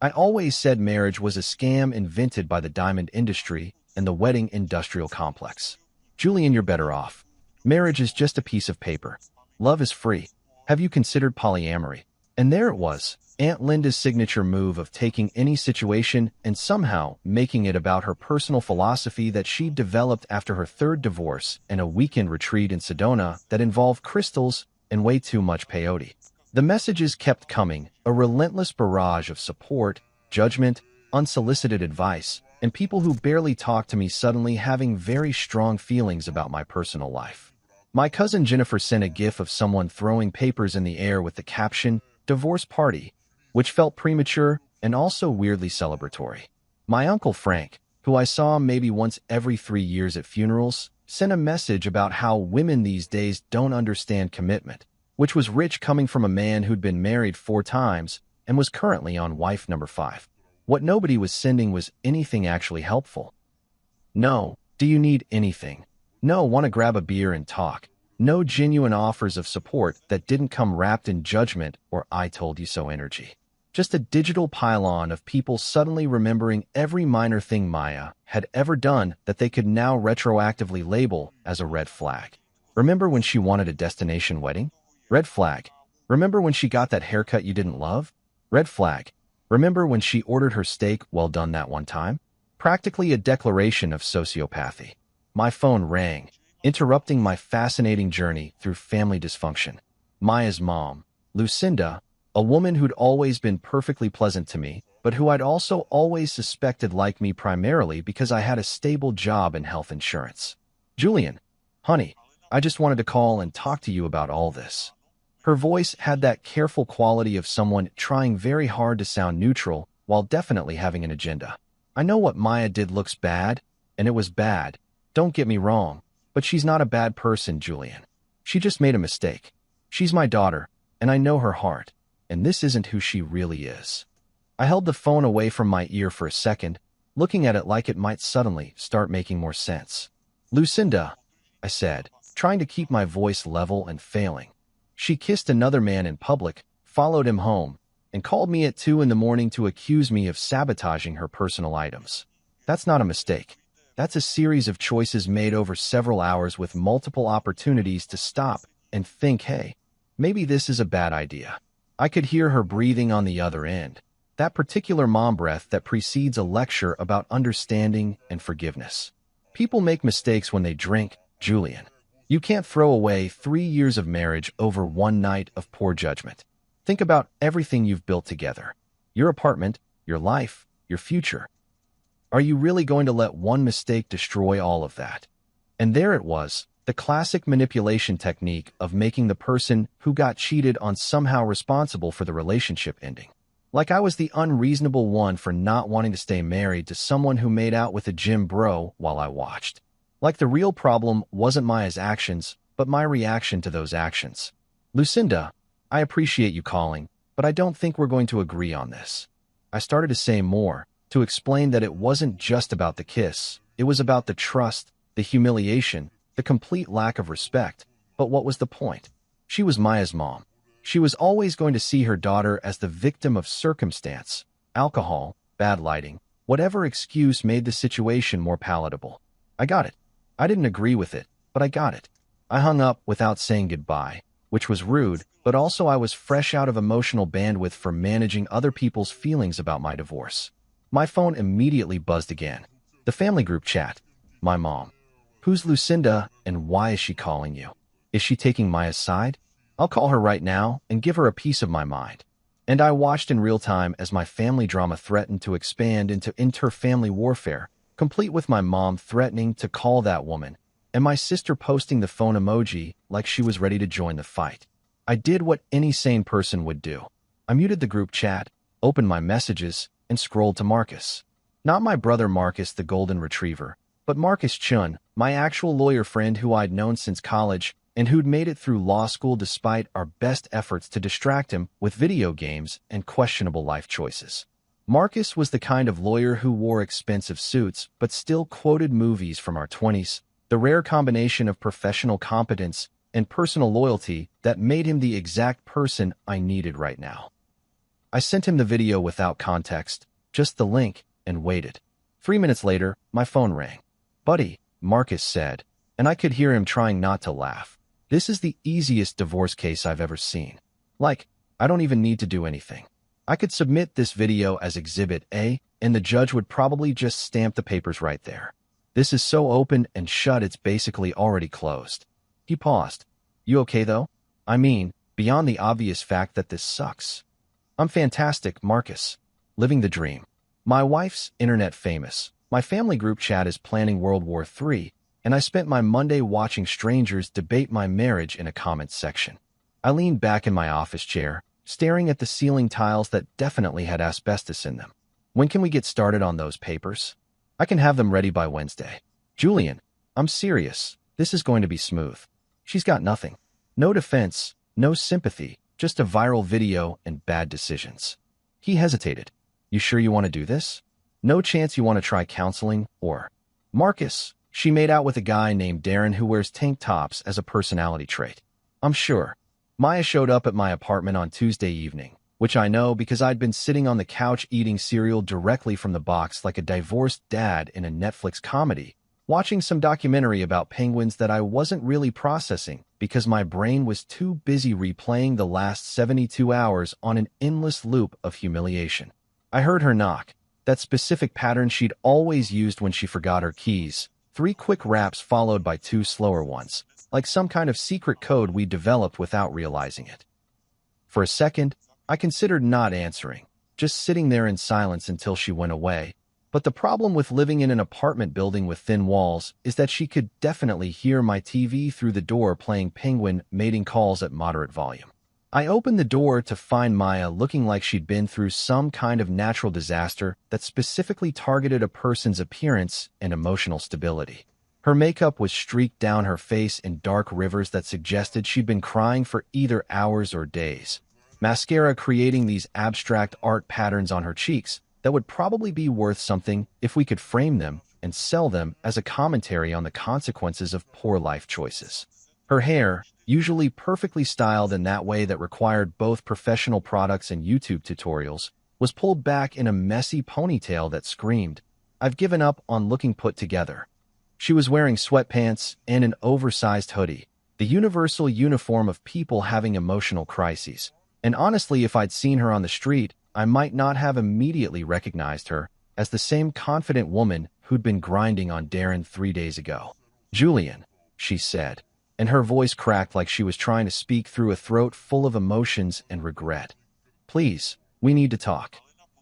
I always said marriage was a scam invented by the diamond industry and the wedding industrial complex. "Julian, you're better off. Marriage is just a piece of paper. Love is free. Have you considered polyamory?" And there it was, Aunt Linda's signature move of taking any situation and somehow making it about her personal philosophy that she'd developed after her 3rd divorce and a weekend retreat in Sedona that involved crystals and way too much peyote. The messages kept coming, a relentless barrage of support, judgment, unsolicited advice, and people who barely talked to me suddenly having very strong feelings about my personal life. My cousin Jennifer sent a gif of someone throwing papers in the air with the caption, "Divorce Party," which felt premature and also weirdly celebratory. My uncle Frank, who I saw maybe once every 3 years at funerals, sent a message about how women these days don't understand commitment, which was rich coming from a man who'd been married 4 times, and was currently on wife number 5. What nobody was sending was anything actually helpful. No, do you need anything? No, want to grab a beer and talk. No genuine offers of support that didn't come wrapped in judgment or I told you so energy. Just a digital pylon of people suddenly remembering every minor thing Maya had ever done that they could now retroactively label as a red flag. Remember when she wanted a destination wedding? Red flag. Remember when she got that haircut you didn't love? Red flag. Remember when she ordered her steak well done that one time? Practically a declaration of sociopathy. My phone rang, interrupting my fascinating journey through family dysfunction. Maya's mom, Lucinda, a woman who'd always been perfectly pleasant to me, but who I'd also always suspected liked me primarily because I had a stable job and health insurance. Julian, honey, I just wanted to call and talk to you about all this. Her voice had that careful quality of someone trying very hard to sound neutral while definitely having an agenda. I know what Maya did looks bad, and it was bad. Don't get me wrong, but she's not a bad person, Julian. She just made a mistake. She's my daughter, and I know her heart, and this isn't who she really is. I held the phone away from my ear for a second, looking at it like it might suddenly start making more sense. Lucinda, I said, trying to keep my voice level and failing. She kissed another man in public, followed him home, and called me at 2 in the morning to accuse me of sabotaging her personal items. That's not a mistake. That's a series of choices made over several hours with multiple opportunities to stop and think, hey, maybe this is a bad idea. I could hear her breathing on the other end, that particular mom breath that precedes a lecture about understanding and forgiveness. People make mistakes when they drink, Julian. You can't throw away 3 years of marriage over one night of poor judgment. Think about everything you've built together. Your apartment, your life, your future. Are you really going to let one mistake destroy all of that? And there it was, the classic manipulation technique of making the person who got cheated on somehow responsible for the relationship ending. Like I was the unreasonable one for not wanting to stay married to someone who made out with a gym bro while I watched. Like the real problem wasn't Maya's actions, but my reaction to those actions. Lucinda, I appreciate you calling, but I don't think we're going to agree on this. I started to say more, to explain that it wasn't just about the kiss, it was about the trust, the humiliation, the complete lack of respect. But what was the point? She was Maya's mom. She was always going to see her daughter as the victim of circumstance, alcohol, bad lighting, whatever excuse made the situation more palatable. I got it. I didn't agree with it, but I got it. I hung up without saying goodbye, which was rude, but also I was fresh out of emotional bandwidth for managing other people's feelings about my divorce. My phone immediately buzzed again. The family group chat. My mom. Who's Lucinda and why is she calling you? Is she taking Maya's side? I'll call her right now and give her a piece of my mind. And I watched in real time as my family drama threatened to expand into inter-family warfare, complete with my mom threatening to call that woman, and my sister posting the phone emoji like she was ready to join the fight. I did what any sane person would do. I muted the group chat, opened my messages, and scrolled to Marcus. Not my brother Marcus the golden retriever, but Marcus Chun, my actual lawyer friend who I'd known since college and who'd made it through law school despite our best efforts to distract him with video games and questionable life choices. Marcus was the kind of lawyer who wore expensive suits but still quoted movies from our 20s, the rare combination of professional competence and personal loyalty that made him the exact person I needed right now. I sent him the video without context, just the link, and waited. 3 minutes later, my phone rang. Buddy, Marcus said, and I could hear him trying not to laugh. This is the easiest divorce case I've ever seen. Like, I don't even need to do anything. I could submit this video as Exhibit A, and the judge would probably just stamp the papers right there. This is so open and shut it's basically already closed. He paused. You okay though? I mean, beyond the obvious fact that this sucks. I'm fantastic, Marcus. Living the dream. My wife's internet famous. My family group chat is planning World War III, and I spent my Monday watching strangers debate my marriage in a comments section. I leaned back in my office chair, staring at the ceiling tiles that definitely had asbestos in them. When can we get started on those papers? I can have them ready by Wednesday. Julian, I'm serious. This is going to be smooth. She's got nothing. No defense, no sympathy, just a viral video and bad decisions. He hesitated. You sure you want to do this? No chance you want to try counseling, or… Marcus, she made out with a guy named Darren who wears tank tops as a personality trait. I'm sure. Maya showed up at my apartment on Tuesday evening, which I know because I'd been sitting on the couch eating cereal directly from the box like a divorced dad in a Netflix comedy, watching some documentary about penguins that I wasn't really processing because my brain was too busy replaying the last 72 hours on an endless loop of humiliation. I heard her knock, that specific pattern she'd always used when she forgot her keys, 3 quick raps followed by 2 slower ones, like some kind of secret code we developed without realizing it. For a second, I considered not answering, just sitting there in silence until she went away. But the problem with living in an apartment building with thin walls is that she could definitely hear my TV through the door playing penguin mating calls at moderate volume. I opened the door to find Maya looking like she'd been through some kind of natural disaster that specifically targeted a person's appearance and emotional stability. Her makeup was streaked down her face in dark rivers that suggested she'd been crying for either hours or days. Mascara creating these abstract art patterns on her cheeks that would probably be worth something if we could frame them and sell them as a commentary on the consequences of poor life choices. Her hair, usually perfectly styled in that way that required both professional products and YouTube tutorials, was pulled back in a messy ponytail that screamed, "I've given up on looking put together." She was wearing sweatpants and an oversized hoodie, the universal uniform of people having emotional crises. And honestly, if I'd seen her on the street, I might not have immediately recognized her as the same confident woman who'd been grinding on Darren 3 days ago. "Julian," she said, and her voice cracked like she was trying to speak through a throat full of emotions and regret. "Please, we need to talk."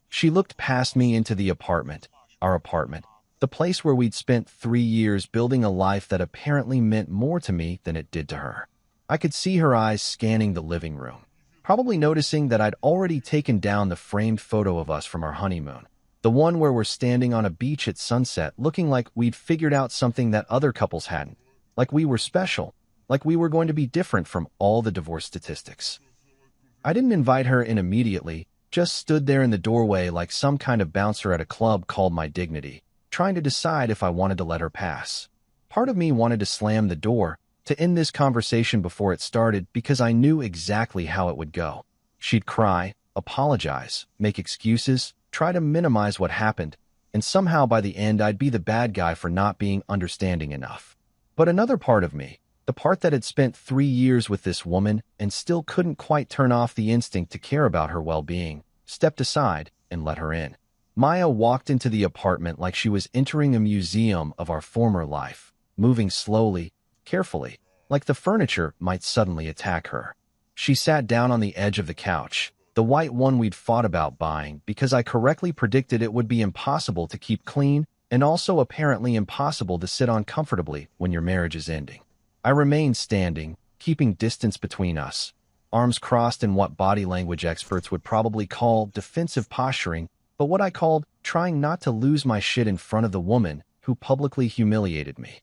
She looked past me into the apartment, our apartment, the place where we'd spent 3 years building a life that apparently meant more to me than it did to her. I could see her eyes scanning the living room, probably noticing that I'd already taken down the framed photo of us from our honeymoon, the one where we're standing on a beach at sunset looking like we'd figured out something that other couples hadn't, like we were special, like we were going to be different from all the divorce statistics. I didn't invite her in immediately, just stood there in the doorway like some kind of bouncer at a club called My Dignity, trying to decide if I wanted to let her pass. Part of me wanted to slam the door, to end this conversation before it started because I knew exactly how it would go. She'd cry, apologize, make excuses, try to minimize what happened, and somehow by the end I'd be the bad guy for not being understanding enough. But another part of me, the part that had spent 3 years with this woman and still couldn't quite turn off the instinct to care about her well-being, stepped aside and let her in. Maya walked into the apartment like she was entering a museum of our former life, moving slowly, carefully, like the furniture might suddenly attack her. She sat down on the edge of the couch, the white one we'd fought about buying because I correctly predicted it would be impossible to keep clean and also apparently impossible to sit on comfortably when your marriage is ending. I remained standing, keeping distance between us, arms crossed in what body language experts would probably call defensive posturing, but what I called trying not to lose my shit in front of the woman who publicly humiliated me.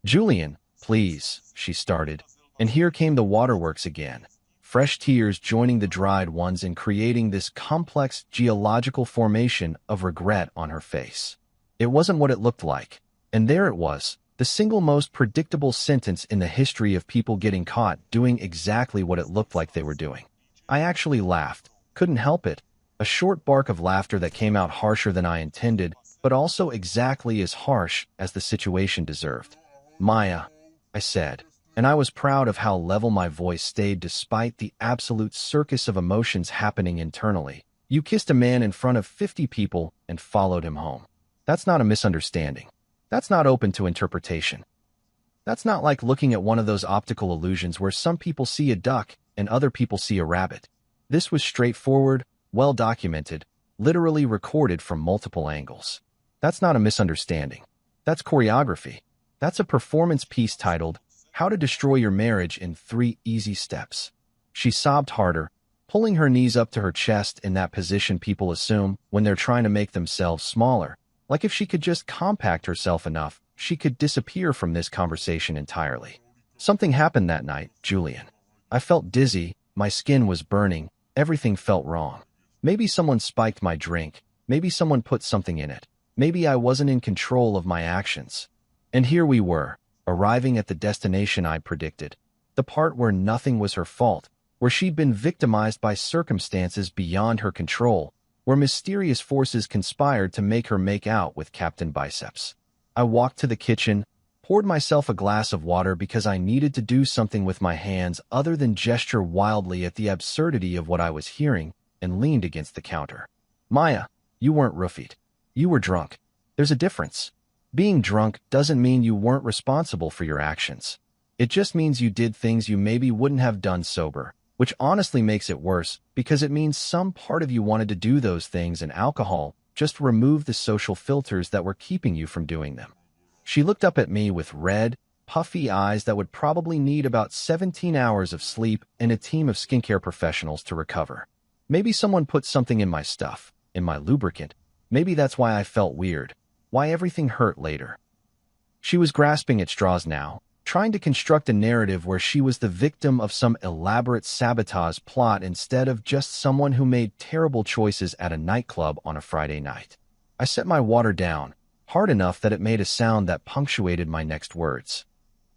"Julian, please," she started, and here came the waterworks again, fresh tears joining the dried ones and creating this complex geological formation of regret on her face. It wasn't what it looked like, and there it was, the single most predictable sentence in the history of people getting caught doing exactly what it looked like they were doing. I actually laughed, couldn't help it, a short bark of laughter that came out harsher than I intended, but also exactly as harsh as the situation deserved. "Maya," I said, and I was proud of how level my voice stayed despite the absolute circus of emotions happening internally. "You kissed a man in front of 50 people and followed him home. That's not a misunderstanding. That's not open to interpretation. That's not like looking at one of those optical illusions where some people see a duck and other people see a rabbit. This was straightforward, well documented, literally recorded from multiple angles. That's not a misunderstanding. That's choreography. That's a performance piece titled, How to Destroy Your Marriage in 3 Easy Steps." She sobbed harder, pulling her knees up to her chest in that position people assume when they're trying to make themselves smaller, like if she could just compact herself enough, she could disappear from this conversation entirely. "Something happened that night, Julian. I felt dizzy, my skin was burning, everything felt wrong. Maybe someone spiked my drink. Maybe someone put something in it. Maybe I wasn't in control of my actions. And here we were, arriving at the destination I'd predicted. The part where nothing was her fault, where she'd been victimized by circumstances beyond her control, where mysterious forces conspired to make her make out with Captain Biceps. I walked to the kitchen, poured myself a glass of water because I needed to do something with my hands other than gesture wildly at the absurdity of what I was hearing, and leaned against the counter. Maya, you weren't roofied. You were drunk. There's a difference. Being drunk doesn't mean you weren't responsible for your actions. It just means you did things you maybe wouldn't have done sober, which honestly makes it worse because it means some part of you wanted to do those things and alcohol just removed the social filters that were keeping you from doing them. She looked up at me with red, puffy eyes that would probably need about 17 hours of sleep and a team of skincare professionals to recover. Maybe someone put something in my stuff, in my lubricant. Maybe that's why I felt weird, why everything hurt later. She was grasping at straws now, trying to construct a narrative where she was the victim of some elaborate sabotage plot instead of just someone who made terrible choices at a nightclub on a Friday night. I set my water down, hard enough that it made a sound that punctuated my next words.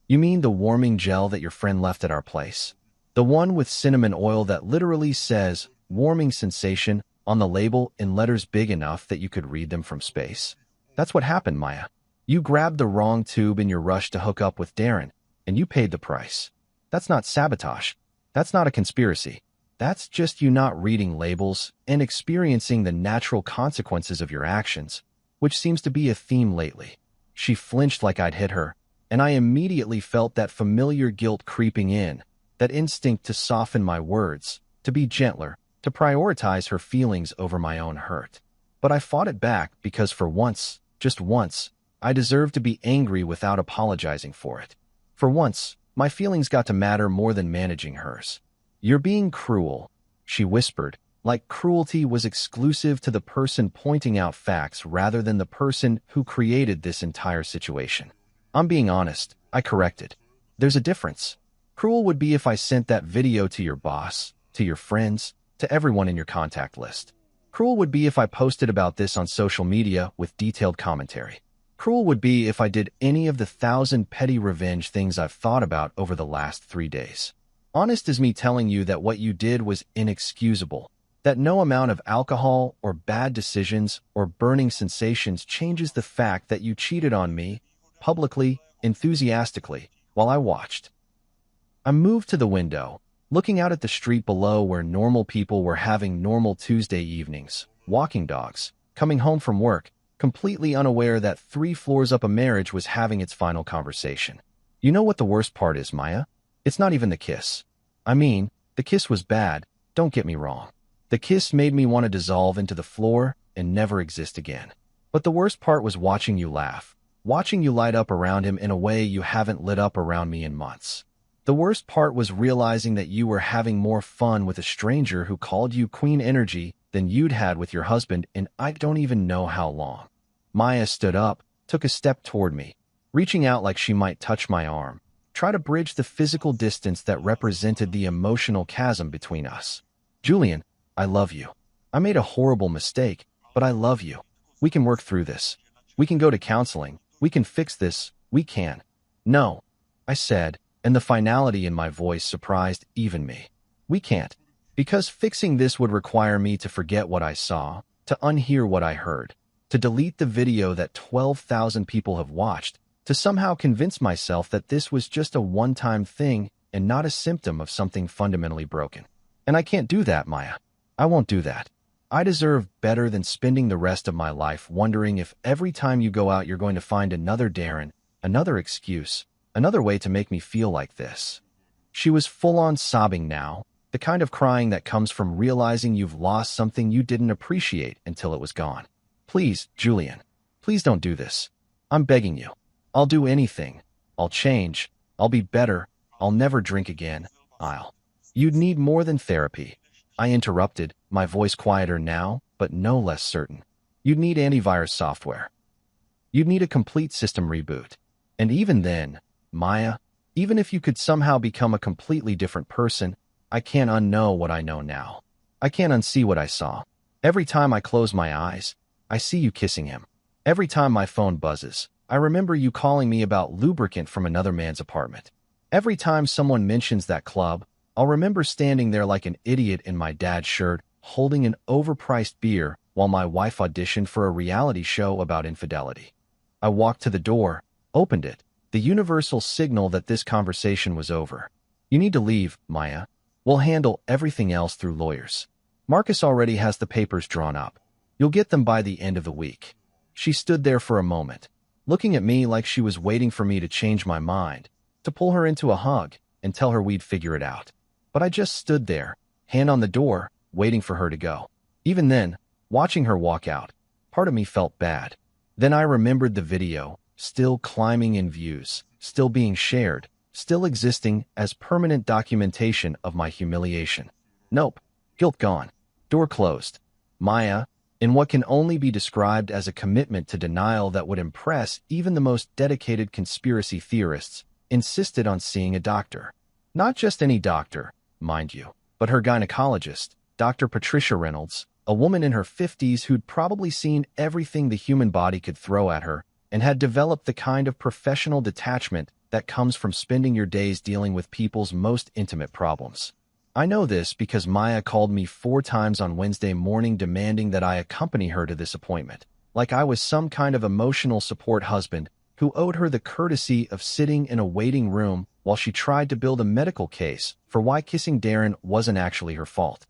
You mean the warming gel that your friend left at our place? The one with cinnamon oil that literally says, warming sensation, on the label in letters big enough that you could read them from space? That's what happened, Maya. You grabbed the wrong tube in your rush to hook up with Darren, and you paid the price. That's not sabotage. That's not a conspiracy. That's just you not reading labels and experiencing the natural consequences of your actions, which seems to be a theme lately. She flinched like I'd hit her, and I immediately felt that familiar guilt creeping in, that instinct to soften my words, to be gentler, to prioritize her feelings over my own hurt. But I fought it back because for once, just once, I deserved to be angry without apologizing for it. For once, my feelings got to matter more than managing hers. You're being cruel, she whispered, like cruelty was exclusive to the person pointing out facts rather than the person who created this entire situation. I'm being honest, I corrected. There's a difference. Cruel would be if I sent that video to your boss, to your friends, to everyone in your contact list. Cruel would be if I posted about this on social media with detailed commentary. Cruel would be if I did any of the 1,000 petty revenge things I've thought about over the last 3 days. Honest is me telling you that what you did was inexcusable, that no amount of alcohol or bad decisions or burning sensations changes the fact that you cheated on me, publicly, enthusiastically, while I watched. I moved to the window, looking out at the street below where normal people were having normal Tuesday evenings, walking dogs, coming home from work, completely unaware that 3 floors up a marriage was having its final conversation. You know what the worst part is, Maya? It's not even the kiss. I mean, the kiss was bad, don't get me wrong. The kiss made me want to dissolve into the floor and never exist again. But the worst part was watching you laugh, watching you light up around him in a way you haven't lit up around me in months. The worst part was realizing that you were having more fun with a stranger who called you Queen Energy than you'd had with your husband in I don't even know how long. Maya stood up, took a step toward me, reaching out like she might touch my arm, try to bridge the physical distance that represented the emotional chasm between us. Julian, I love you. I made a horrible mistake, but I love you. We can work through this. We can go to counseling. We can fix this. We can. No, I said, and the finality in my voice surprised even me. We can't. Because fixing this would require me to forget what I saw, to unhear what I heard, to delete the video that 12,000 people have watched, to somehow convince myself that this was just a one-time thing and not a symptom of something fundamentally broken. And I can't do that, Maya. I won't do that. I deserve better than spending the rest of my life wondering if every time you go out you're going to find another Darren, another excuse, another way to make me feel like this. She was full-on sobbing now, the kind of crying that comes from realizing you've lost something you didn't appreciate until it was gone. Please, Julian, please don't do this. I'm begging you. I'll do anything. I'll change. I'll be better. I'll never drink again. You'd need more than therapy. I interrupted, my voice quieter now, but no less certain. You'd need antivirus software. You'd need a complete system reboot. And even then, Maya, even if you could somehow become a completely different person, I can't unknow what I know now. I can't unsee what I saw. Every time I close my eyes, I see you kissing him. Every time my phone buzzes, I remember you calling me about lubricant from another man's apartment. Every time someone mentions that club, I'll remember standing there like an idiot in my dad's shirt, holding an overpriced beer while my wife auditioned for a reality show about infidelity. I walked to the door, opened it, the universal signal that this conversation was over. You need to leave, Maya. We'll handle everything else through lawyers. Marcus already has the papers drawn up. You'll get them by the end of the week. She stood there for a moment, looking at me like she was waiting for me to change my mind, to pull her into a hug and tell her we'd figure it out. But I just stood there, hand on the door, waiting for her to go. Even then, watching her walk out, part of me felt bad. Then I remembered the video, still climbing in views, still being shared, still existing as permanent documentation of my humiliation. Nope, guilt gone. Door closed. Maya, in what can only be described as a commitment to denial that would impress even the most dedicated conspiracy theorists, insisted on seeing a doctor. Not just any doctor, mind you, but her gynecologist, Dr. Patricia Reynolds, a woman in her 50s who'd probably seen everything the human body could throw at her and had developed the kind of professional detachment that comes from spending your days dealing with people's most intimate problems. I know this because Maya called me 4 times on Wednesday morning demanding that I accompany her to this appointment, like I was some kind of emotional support husband who owed her the courtesy of sitting in a waiting room while she tried to build a medical case for why kissing Darren wasn't actually her fault.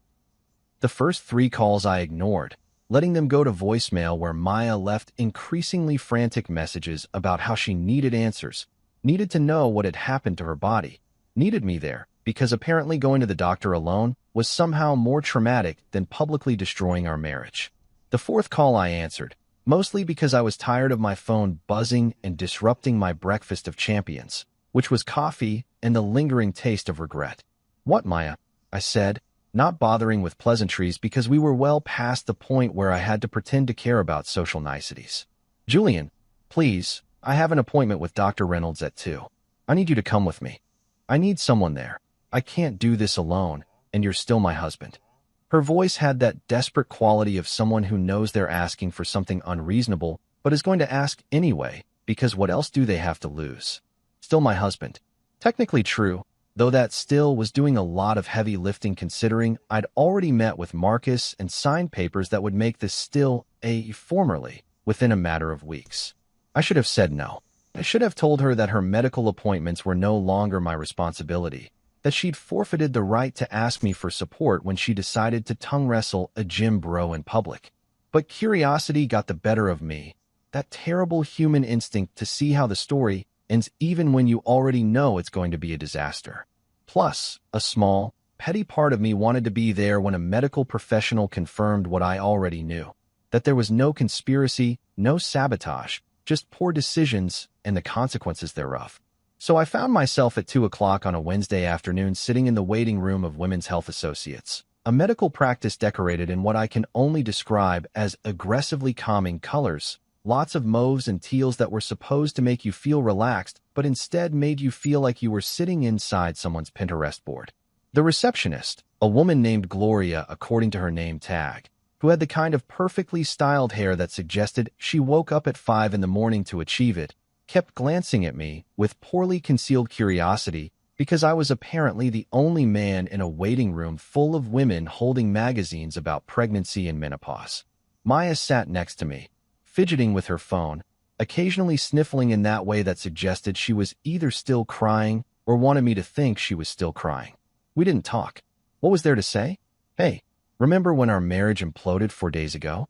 The first 3 calls I ignored, letting them go to voicemail where Maya left increasingly frantic messages about how she needed answers, needed to know what had happened to her body, needed me there, because apparently going to the doctor alone was somehow more traumatic than publicly destroying our marriage. The 4th call I answered, mostly because I was tired of my phone buzzing and disrupting my breakfast of champions, which was coffee and the lingering taste of regret. What, Maya? I said, not bothering with pleasantries because we were well past the point where I had to pretend to care about social niceties. Julian, please, I have an appointment with Dr. Reynolds at 2. I need you to come with me. I need someone there. I can't do this alone, and you're still my husband. Her voice had that desperate quality of someone who knows they're asking for something unreasonable, but is going to ask anyway, because what else do they have to lose? Still my husband. Technically true, though that still was doing a lot of heavy lifting considering I'd already met with Marcus and signed papers that would make this still a formerly within a matter of weeks. I should have said no. I should have told her that her medical appointments were no longer my responsibility, that she'd forfeited the right to ask me for support when she decided to tongue wrestle a gym bro in public. But curiosity got the better of me, that terrible human instinct to see how the story ends even when you already know it's going to be a disaster. Plus, a small, petty part of me wanted to be there when a medical professional confirmed what I already knew, that there was no conspiracy, no sabotage, just poor decisions and the consequences thereof. So I found myself at 2 o'clock on a Wednesday afternoon sitting in the waiting room of Women's Health Associates, a medical practice decorated in what I can only describe as aggressively calming colors, lots of mauves and teals that were supposed to make you feel relaxed, but instead made you feel like you were sitting inside someone's Pinterest board. The receptionist, a woman named Gloria according to her name tag, who had the kind of perfectly styled hair that suggested she woke up at 5 in the morning to achieve it, kept glancing at me with poorly concealed curiosity because I was apparently the only man in a waiting room full of women holding magazines about pregnancy and menopause. Maya sat next to me, fidgeting with her phone, occasionally sniffling in that way that suggested she was either still crying or wanted me to think she was still crying. We didn't talk. What was there to say? Hey, remember when our marriage imploded 4 days ago?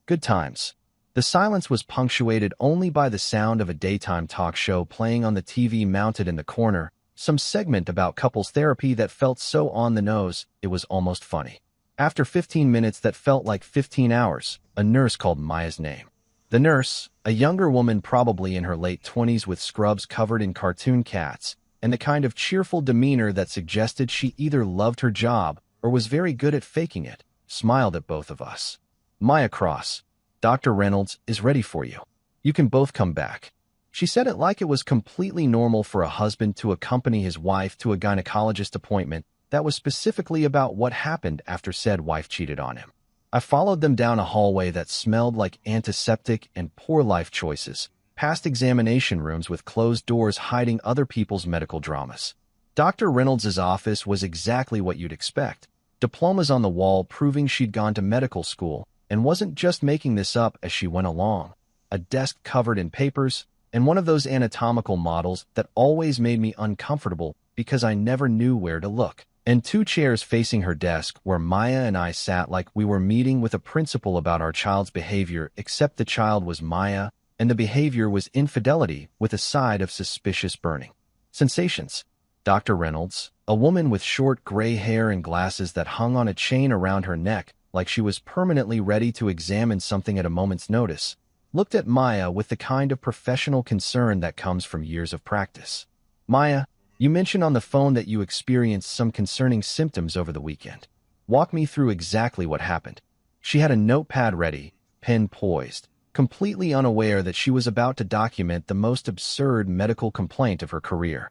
Good times. The silence was punctuated only by the sound of a daytime talk show playing on the TV mounted in the corner, some segment about couples therapy that felt so on the nose it was almost funny. After 15 minutes that felt like 15 hours, a nurse called Maya's name. The nurse, a younger woman probably in her late 20s with scrubs covered in cartoon cats, and the kind of cheerful demeanor that suggested she either loved her job or was very good at faking it, smiled at both of us. Maya Cross, Dr. Reynolds is ready for you. You can both come back. She said it like it was completely normal for a husband to accompany his wife to a gynecologist appointment that was specifically about what happened after said wife cheated on him. I followed them down a hallway that smelled like antiseptic and poor life choices, past examination rooms with closed doors hiding other people's medical dramas. Dr. Reynolds' office was exactly what you'd expect. Diplomas on the wall proving she'd gone to medical school and wasn't just making this up as she went along. A desk covered in papers, and one of those anatomical models that always made me uncomfortable because I never knew where to look. And two chairs facing her desk where Maya and I sat like we were meeting with a principal about our child's behavior, except the child was Maya, and the behavior was infidelity with a side of suspicious burning sensations. Dr. Reynolds, a woman with short gray hair and glasses that hung on a chain around her neck like she was permanently ready to examine something at a moment's notice, looked at Maya with the kind of professional concern that comes from years of practice. "Maya, you mentioned on the phone that you experienced some concerning symptoms over the weekend. Walk me through exactly what happened." She had a notepad ready, pen poised, completely unaware that she was about to document the most absurd medical complaint of her career.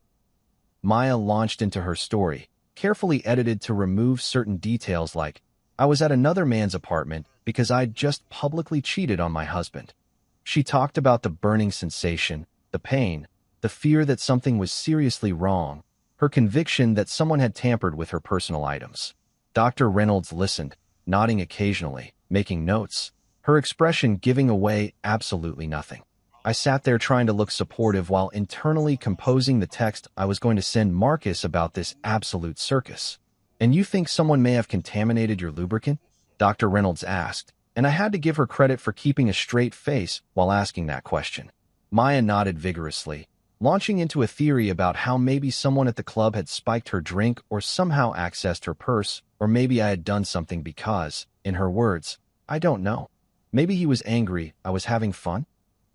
Maya launched into her story, carefully edited to remove certain details like, "I was at another man's apartment because I'd just publicly cheated on my husband." She talked about the burning sensation, the pain, the fear that something was seriously wrong, her conviction that someone had tampered with her personal items. Dr. Reynolds listened, nodding occasionally, making notes, her expression giving away absolutely nothing. I sat there trying to look supportive while internally composing the text I was going to send Marcus about this absolute circus. "And you think someone may have contaminated your lubricant?" Dr. Reynolds asked, and I had to give her credit for keeping a straight face while asking that question. Maya nodded vigorously, launching into a theory about how maybe someone at the club had spiked her drink or somehow accessed her purse, or maybe I had done something because, in her words, "I don't know. Maybe he was angry I was having fun."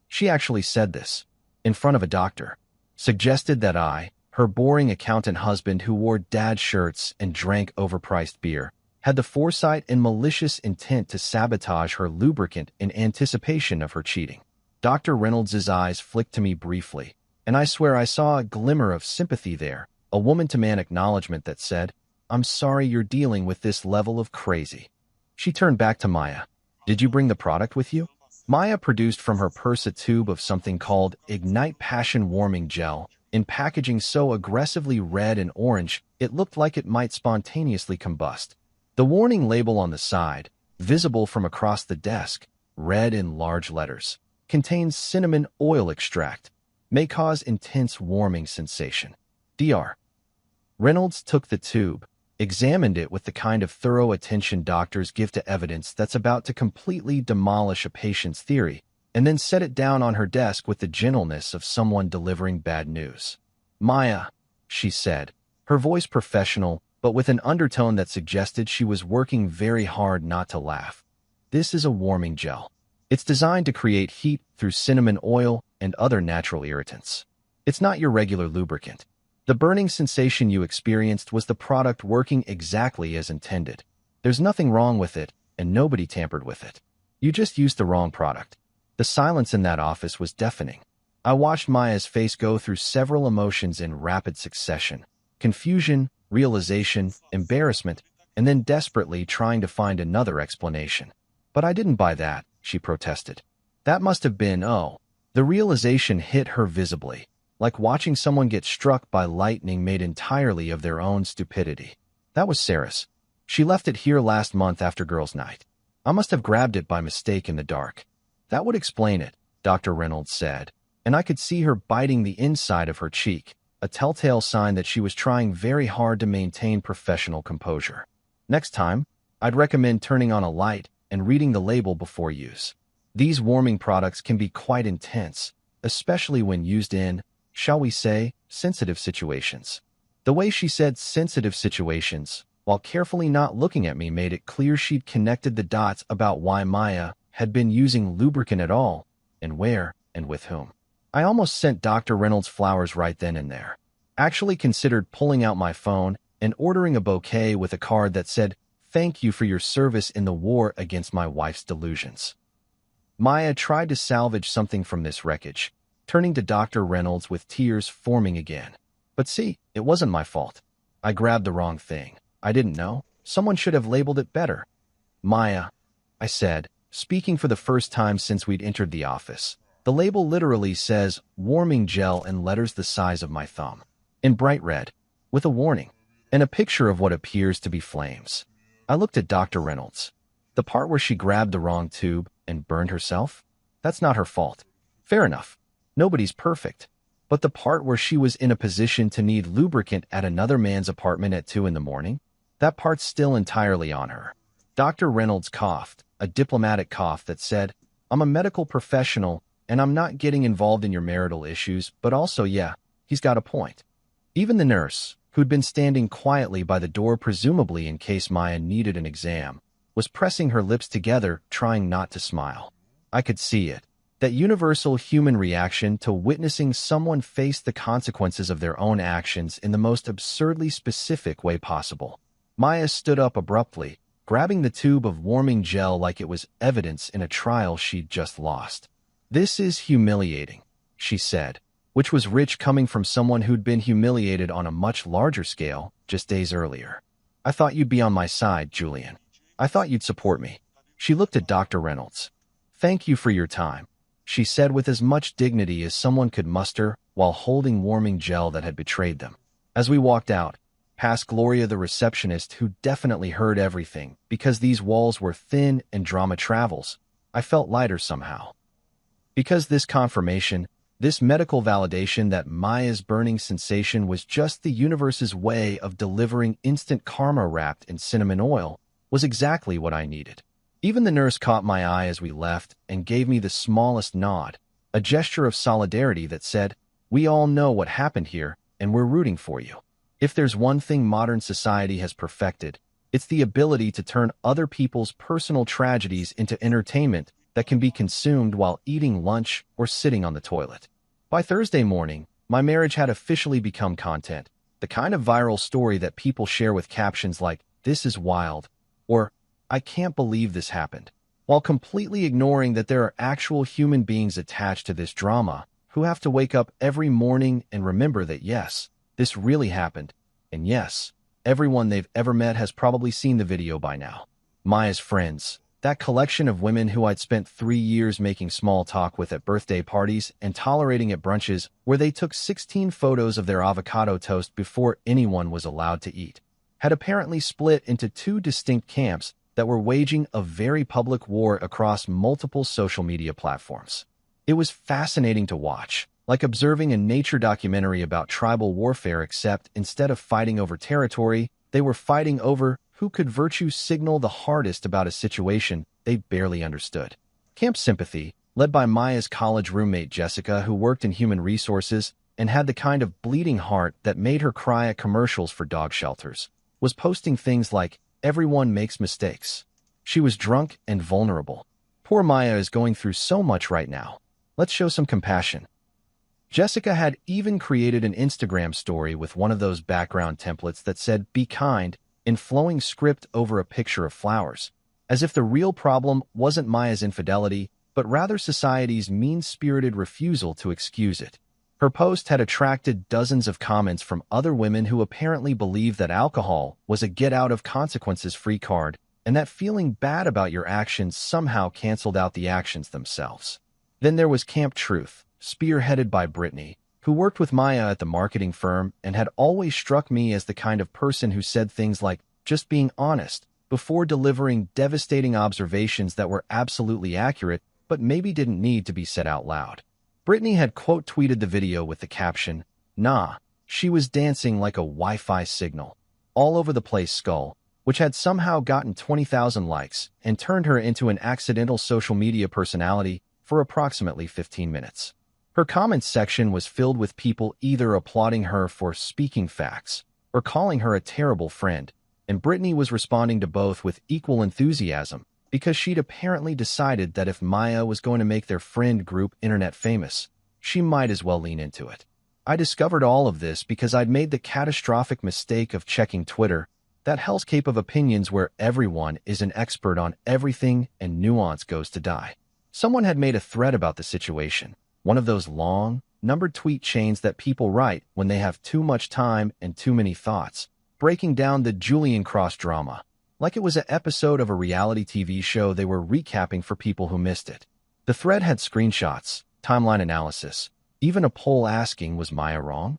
She actually said this, in front of a doctor, suggested that I, her boring accountant husband who wore dad shirts and drank overpriced beer, had the foresight and malicious intent to sabotage her lubricant in anticipation of her cheating. Dr. Reynolds' eyes flicked to me briefly, and I swear I saw a glimmer of sympathy there, a woman-to-man acknowledgement that said, "I'm sorry you're dealing with this level of crazy." She turned back to Maya. "Did you bring the product with you?" Maya produced from her purse a tube of something called Ignite Passion Warming Gel, in packaging so aggressively red and orange it looked like it might spontaneously combust. The warning label on the side, visible from across the desk, read in large letters, contains cinnamon oil extract, may cause intense warming sensation. Dr. Reynolds took the tube, examined it with the kind of thorough attention doctors give to evidence that's about to completely demolish a patient's theory, and then set it down on her desk with the gentleness of someone delivering bad news. "Maya," she said, her voice professional, but with an undertone that suggested she was working very hard not to laugh. "This is a warming gel. It's designed to create heat through cinnamon oil and other natural irritants. It's not your regular lubricant. The burning sensation you experienced was the product working exactly as intended. There's nothing wrong with it, and nobody tampered with it. You just used the wrong product." The silence in that office was deafening. I watched Maya's face go through several emotions in rapid succession: confusion, realization, embarrassment, and then desperately trying to find another explanation. "But I didn't buy that," she protested. "That must have been, oh." The realization hit her visibly, like watching someone get struck by lightning made entirely of their own stupidity. "That was Sarah's. She left it here last month after girls' night. I must have grabbed it by mistake in the dark." "That would explain it," Dr. Reynolds said, and I could see her biting the inside of her cheek, a telltale sign that she was trying very hard to maintain professional composure. "Next time, I'd recommend turning on a light and reading the label before use. These warming products can be quite intense, especially when used in, shall we say, sensitive situations." The way she said sensitive situations, while carefully not looking at me, made it clear she'd connected the dots about why Maya had been using lubricant at all, and where, and with whom. I almost sent Dr. Reynolds flowers right then and there. Actually considered pulling out my phone and ordering a bouquet with a card that said, "Thank you for your service in the war against my wife's delusions." Maya tried to salvage something from this wreckage, turning to Dr. Reynolds with tears forming again. "But see, it wasn't my fault. I grabbed the wrong thing. I didn't know. Someone should have labeled it better." "Maya," I said, speaking for the first time since we'd entered the office. The label literally says warming gel in letters the size of my thumb, in bright red, with a warning, and a picture of what appears to be flames. I looked at Dr. Reynolds. The part where she grabbed the wrong tube and burned herself? That's not her fault. Fair enough. Nobody's perfect. But the part where she was in a position to need lubricant at another man's apartment at 2 in the morning? That part's still entirely on her. Dr. Reynolds coughed, a diplomatic cough that said, I'm a medical professional, and I'm not getting involved in your marital issues, but also, yeah, he's got a point. Even the nurse, who'd been standing quietly by the door presumably in case Maya needed an exam, was pressing her lips together, trying not to smile. I could see it. That universal human reaction to witnessing someone face the consequences of their own actions in the most absurdly specific way possible. Maya stood up abruptly, grabbing the tube of warming gel like it was evidence in a trial she'd just lost. This is humiliating, she said, which was rich coming from someone who'd been humiliated on a much larger scale just days earlier. I thought you'd be on my side, Julian. I thought you'd support me. She looked at Dr. Reynolds. Thank you for your time, she said with as much dignity as someone could muster while holding warming gel that had betrayed them. As we walked out, past Gloria the receptionist who definitely heard everything because these walls were thin and drama travels, I felt lighter somehow. Because this confirmation, this medical validation that Maya's burning sensation was just the universe's way of delivering instant karma wrapped in cinnamon oil, was exactly what I needed. Even the nurse caught my eye as we left and gave me the smallest nod, a gesture of solidarity that said, we all know what happened here, and we're rooting for you. If there's one thing modern society has perfected, it's the ability to turn other people's personal tragedies into entertainment that can be consumed while eating lunch or sitting on the toilet. By Thursday morning, my marriage had officially become content, the kind of viral story that people share with captions like, "This is wild," or "I can't believe this happened," while completely ignoring that there are actual human beings attached to this drama who have to wake up every morning and remember that yes, this really happened, and yes, everyone they've ever met has probably seen the video by now. Maya's friends, that collection of women who I'd spent 3 years making small talk with at birthday parties and tolerating at brunches where they took 16 photos of their avocado toast before anyone was allowed to eat, had apparently split into 2 distinct camps that were waging a very public war across multiple social media platforms. It was fascinating to watch, like observing a nature documentary about tribal warfare, except instead of fighting over territory, they were fighting over who could virtue signal the hardest about a situation they barely understood. Camp Sympathy, led by Maya's college roommate Jessica, who worked in human resources and had the kind of bleeding heart that made her cry at commercials for dog shelters, was posting things like, "Everyone makes mistakes." She was drunk and vulnerable. Poor Maya is going through so much right now. Let's show some compassion. Jessica had even created an Instagram story with one of those background templates that said, "Be kind," in flowing script over a picture of flowers, as if the real problem wasn't Maya's infidelity, but rather society's mean-spirited refusal to excuse it. Her post had attracted dozens of comments from other women who apparently believed that alcohol was a get-out-of-consequences-free card, and that feeling bad about your actions somehow canceled out the actions themselves. Then there was Camp Truth, spearheaded by Brittany, who worked with Maya at the marketing firm and had always struck me as the kind of person who said things like, "just being honest," before delivering devastating observations that were absolutely accurate but maybe didn't need to be said out loud. Brittany had quote-tweeted the video with the caption, "Nah, she was dancing like a Wi-Fi signal," all over the place skull, which had somehow gotten 20,000 likes and turned her into an accidental social media personality for approximately 15 minutes. Her comments section was filled with people either applauding her for speaking facts or calling her a terrible friend, and Brittany was responding to both with equal enthusiasm because she'd apparently decided that if Maya was going to make their friend group internet famous, she might as well lean into it. I discovered all of this because I'd made the catastrophic mistake of checking Twitter, that hellscape of opinions where everyone is an expert on everything and nuance goes to die. Someone had made a thread about the situation, one of those long, numbered tweet chains that people write when they have too much time and too many thoughts, breaking down the Julian Cross drama. like it was an episode of a reality TV show they were recapping for people who missed it. The thread had screenshots, timeline analysis, even a poll asking, was Maya wrong?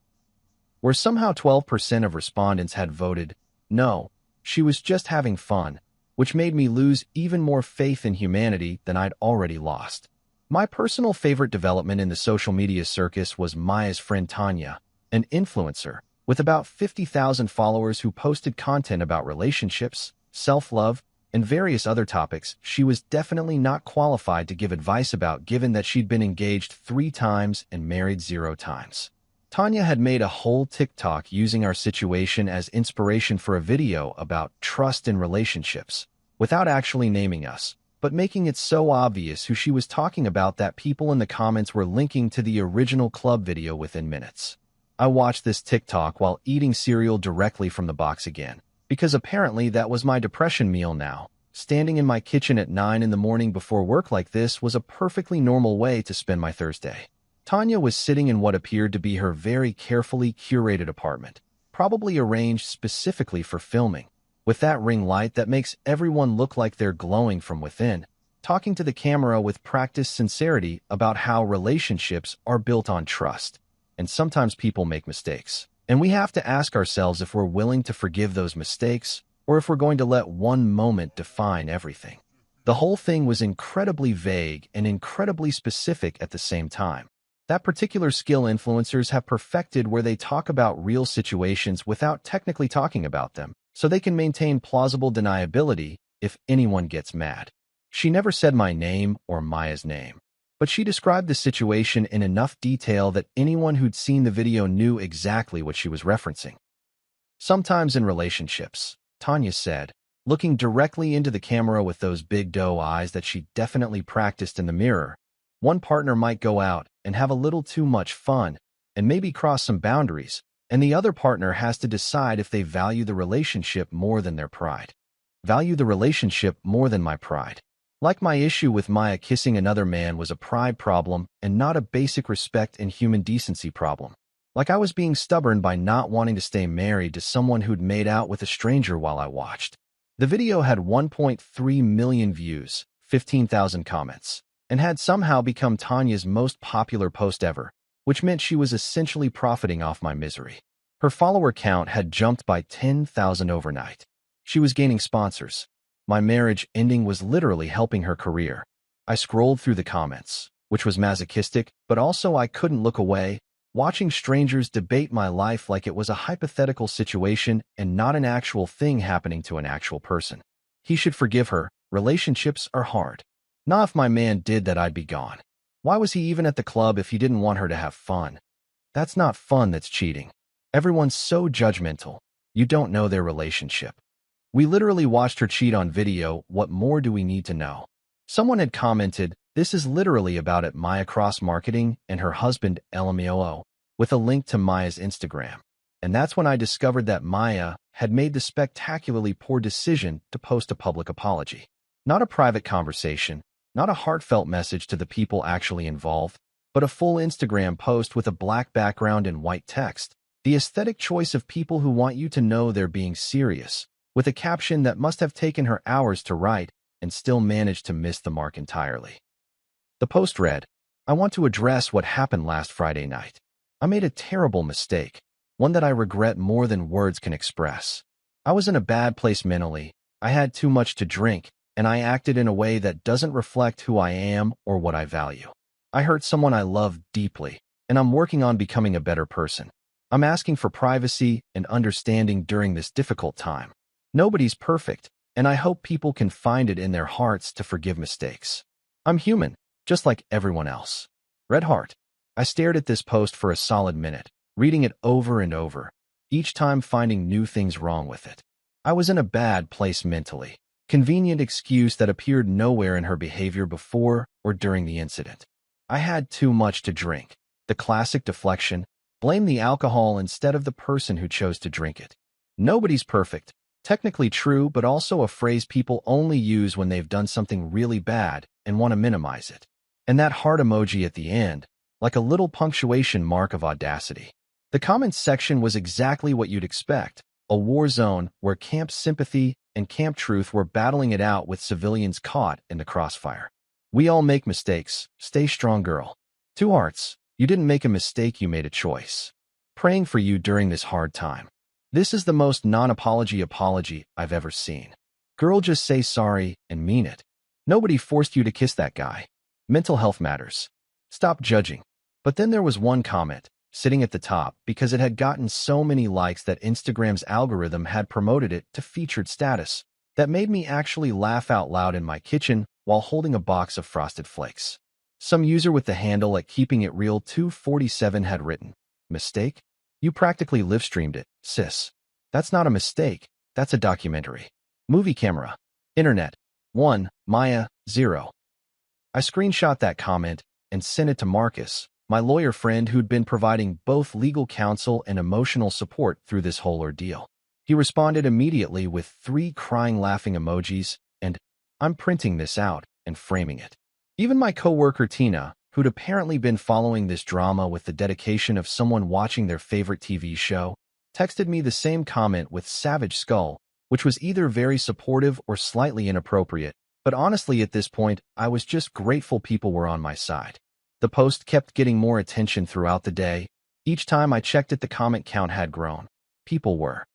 Where somehow 12% of respondents had voted, no, she was just having fun, which made me lose even more faith in humanity than I'd already lost. My personal favorite development in the social media circus was Maya's friend Tanya, an influencer, with about 50,000 followers who posted content about relationships, self-love, and various other topics she was definitely not qualified to give advice about, given that she'd been engaged 3 times and married 0 times. Tanya had made a whole TikTok using our situation as inspiration for a video about trust in relationships, without actually naming us, but making it so obvious who she was talking about that people in the comments were linking to the original club video within minutes. I watched this TikTok while eating cereal directly from the box again, because apparently that was my depression meal now. Standing in my kitchen at 9 in the morning before work like this was a perfectly normal way to spend my Thursday. Tanya was sitting in what appeared to be her very carefully curated apartment, probably arranged specifically for filming, with that ring light that makes everyone look like they're glowing from within, talking to the camera with practiced sincerity about how relationships are built on trust. And sometimes people make mistakes, and we have to ask ourselves if we're willing to forgive those mistakes or if we're going to let one moment define everything. The whole thing was incredibly vague and incredibly specific at the same time. That particular skill influencers have perfected where they talk about real situations without technically talking about them, so they can maintain plausible deniability if anyone gets mad. She never said my name or Maya's name, but she described the situation in enough detail that anyone who'd seen the video knew exactly what she was referencing. Sometimes in relationships, Tanya said, looking directly into the camera with those big doe eyes that she definitely practiced in the mirror, one partner might go out and have a little too much fun and maybe cross some boundaries, and the other partner has to decide if they value the relationship more than their pride. Value the relationship more than my pride. Like my issue with Maya kissing another man was a pride problem and not a basic respect and human decency problem. Like I was being stubborn by not wanting to stay married to someone who'd made out with a stranger while I watched. The video had 1.3 million views, 15,000 comments, and had somehow become Tanya's most popular post ever, which meant she was essentially profiting off my misery. Her follower count had jumped by 10,000 overnight. She was gaining sponsors. My marriage ending was literally helping her career. I scrolled through the comments, which was masochistic, but also I couldn't look away, watching strangers debate my life like it was a hypothetical situation and not an actual thing happening to an actual person. He should forgive her. Relationships are hard. Nah, if my man did that, I'd be gone. Why was he even at the club if he didn't want her to have fun? That's not fun, that's cheating. Everyone's so judgmental. You don't know their relationship. We literally watched her cheat on video. What more do we need to know? Someone had commented, this is literally about it Maya cross-marketing and her husband LMAO, with a link to Maya's Instagram. And that's when I discovered that Maya had made the spectacularly poor decision to post a public apology. Not a private conversation, not a heartfelt message to the people actually involved, but a full Instagram post with a black background and white text. The aesthetic choice of people who want you to know they're being serious, with a caption that must have taken her hours to write and still managed to miss the mark entirely. The post read, I want to address what happened last Friday night. I made a terrible mistake, one that I regret more than words can express. I was in a bad place mentally, I had too much to drink, and I acted in a way that doesn't reflect who I am or what I value. I hurt someone I love deeply, and I'm working on becoming a better person. I'm asking for privacy and understanding during this difficult time. Nobody's perfect, and I hope people can find it in their hearts to forgive mistakes. I'm human, just like everyone else. Red heart. I stared at this post for a solid minute, reading it over and over, each time finding new things wrong with it. I was in a bad place mentally. Convenient excuse that appeared nowhere in her behavior before or during the incident. I had too much to drink. The classic deflection, blame the alcohol instead of the person who chose to drink it. Nobody's perfect. Technically true, but also a phrase people only use when they've done something really bad and want to minimize it. And that heart emoji at the end, like a little punctuation mark of audacity. The comments section was exactly what you'd expect, a war zone where camp sympathy and Camp Truth were battling it out with civilians caught in the crossfire. We all make mistakes. Stay strong, girl. Two hearts. You didn't make a mistake, you made a choice. Praying for you during this hard time. This is the most non-apology apology I've ever seen. Girl, just say sorry and mean it. Nobody forced you to kiss that guy. Mental health matters. Stop judging. But then there was one comment, sitting at the top, because it had gotten so many likes that Instagram's algorithm had promoted it to featured status, that made me actually laugh out loud in my kitchen while holding a box of Frosted Flakes. Some user with the handle at Keeping It Real 247 had written, "Mistake? You practically live-streamed it, sis. That's not a mistake, that's a documentary." Movie camera. Internet. 1, Maya, 0. I screenshot that comment and sent it to Marcus, my lawyer friend who'd been providing both legal counsel and emotional support through this whole ordeal. He responded immediately with 3 crying laughing emojis and, "I'm printing this out and framing it." Even my coworker Tina, who'd apparently been following this drama with the dedication of someone watching their favorite TV show, texted me the same comment with Savage Skull, which was either very supportive or slightly inappropriate, but honestly at this point, I was just grateful people were on my side. The post kept getting more attention throughout the day. Each time I checked it, the comment count had grown. People were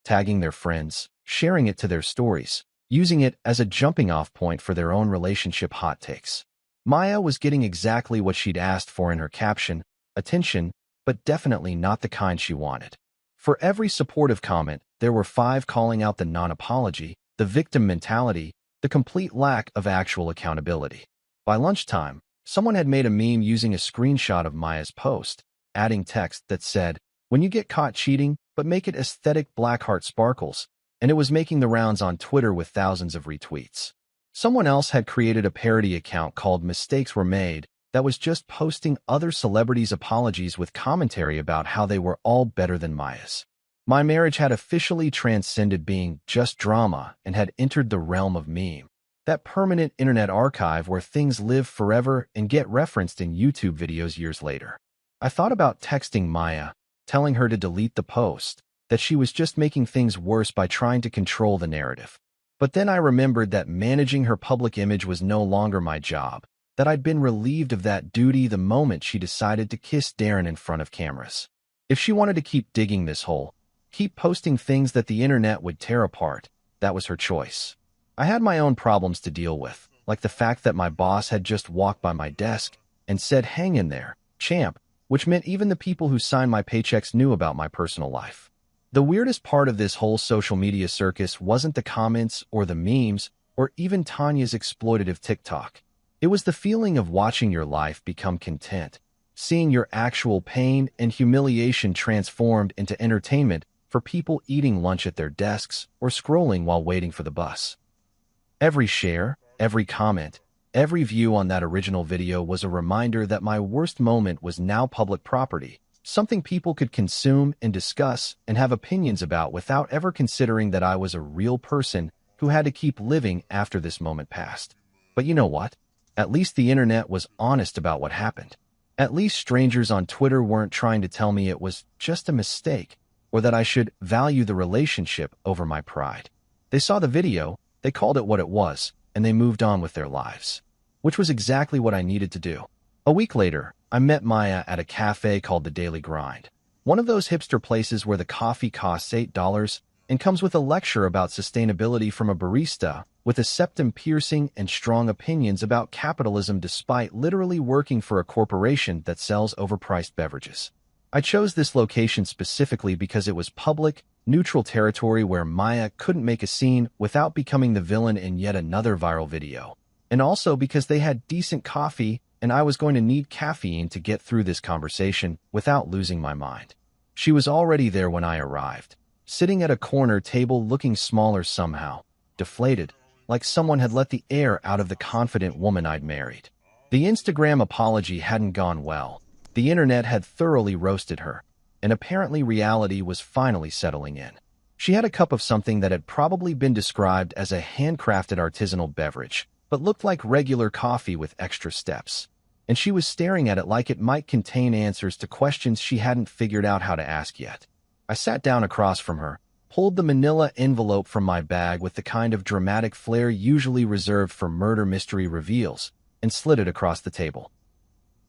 tagging their friends, sharing it to their stories, using it as a jumping-off point for their own relationship hot takes. Maya was getting exactly what she'd asked for in her caption, attention, but definitely not the kind she wanted. For every supportive comment, there were 5 calling out the non-apology, the victim mentality, the complete lack of actual accountability. By lunchtime, someone had made a meme using a screenshot of Maya's post, adding text that said, "When you get caught cheating, but make it aesthetic black heart sparkles," and it was making the rounds on Twitter with thousands of retweets. Someone else had created a parody account called Mistakes Were Made that was just posting other celebrities' apologies with commentary about how they were all better than Maya's. My marriage had officially transcended being just drama and had entered the realm of meme, that permanent internet archive where things live forever and get referenced in YouTube videos years later. I thought about texting Maya, telling her to delete the post, that she was just making things worse by trying to control the narrative. But then I remembered that managing her public image was no longer my job, that I'd been relieved of that duty the moment she decided to kiss Darren in front of cameras. If she wanted to keep digging this hole, keep posting things that the internet would tear apart, that was her choice. I had my own problems to deal with, like the fact that my boss had just walked by my desk and said, "Hang in there, champ," which meant even the people who signed my paychecks knew about my personal life. The weirdest part of this whole social media circus wasn't the comments or the memes or even Tanya's exploitative TikTok. It was the feeling of watching your life become content, seeing your actual pain and humiliation transformed into entertainment for people eating lunch at their desks or scrolling while waiting for the bus. Every share, every comment, every view on that original video was a reminder that my worst moment was now public property, something people could consume and discuss and have opinions about without ever considering that I was a real person who had to keep living after this moment passed. But you know what? At least the internet was honest about what happened. At least strangers on Twitter weren't trying to tell me it was just a mistake or that I should value the relationship over my pride. They saw the video, they called it what it was, and they moved on with their lives, which was exactly what I needed to do. A week later, I met Maya at a cafe called The Daily Grind, one of those hipster places where the coffee costs $8 and comes with a lecture about sustainability from a barista with a septum-piercing and strong opinions about capitalism despite literally working for a corporation that sells overpriced beverages. I chose this location specifically because it was public, neutral territory where Maya couldn't make a scene without becoming the villain in yet another viral video, and also because they had decent coffee and I was going to need caffeine to get through this conversation without losing my mind. She was already there when I arrived, sitting at a corner table looking smaller somehow, deflated, like someone had let the air out of the confident woman I'd married. The Instagram apology hadn't gone well. The internet had thoroughly roasted her, and apparently reality was finally settling in. She had a cup of something that had probably been described as a handcrafted artisanal beverage, but looked like regular coffee with extra steps. And she was staring at it like it might contain answers to questions she hadn't figured out how to ask yet. I sat down across from her, pulled the manila envelope from my bag with the kind of dramatic flair usually reserved for murder mystery reveals, and slid it across the table.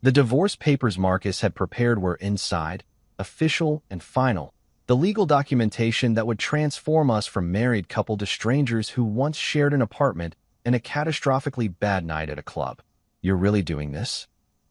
The divorce papers Marcus had prepared were inside, official and final, the legal documentation that would transform us from married couple to strangers who once shared an apartment and a catastrophically bad night at a club. "You're really doing this?"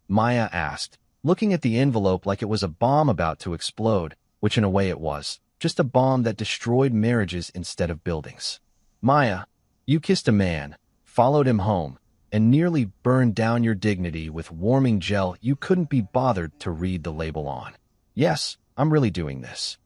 Maya asked, looking at the envelope like it was a bomb about to explode, which in a way it was, just a bomb that destroyed marriages instead of buildings. "Maya, you kissed a man, followed him home, and nearly burned down your dignity with warming gel you couldn't be bothered to read the label on." "Yes, I'm really doing this."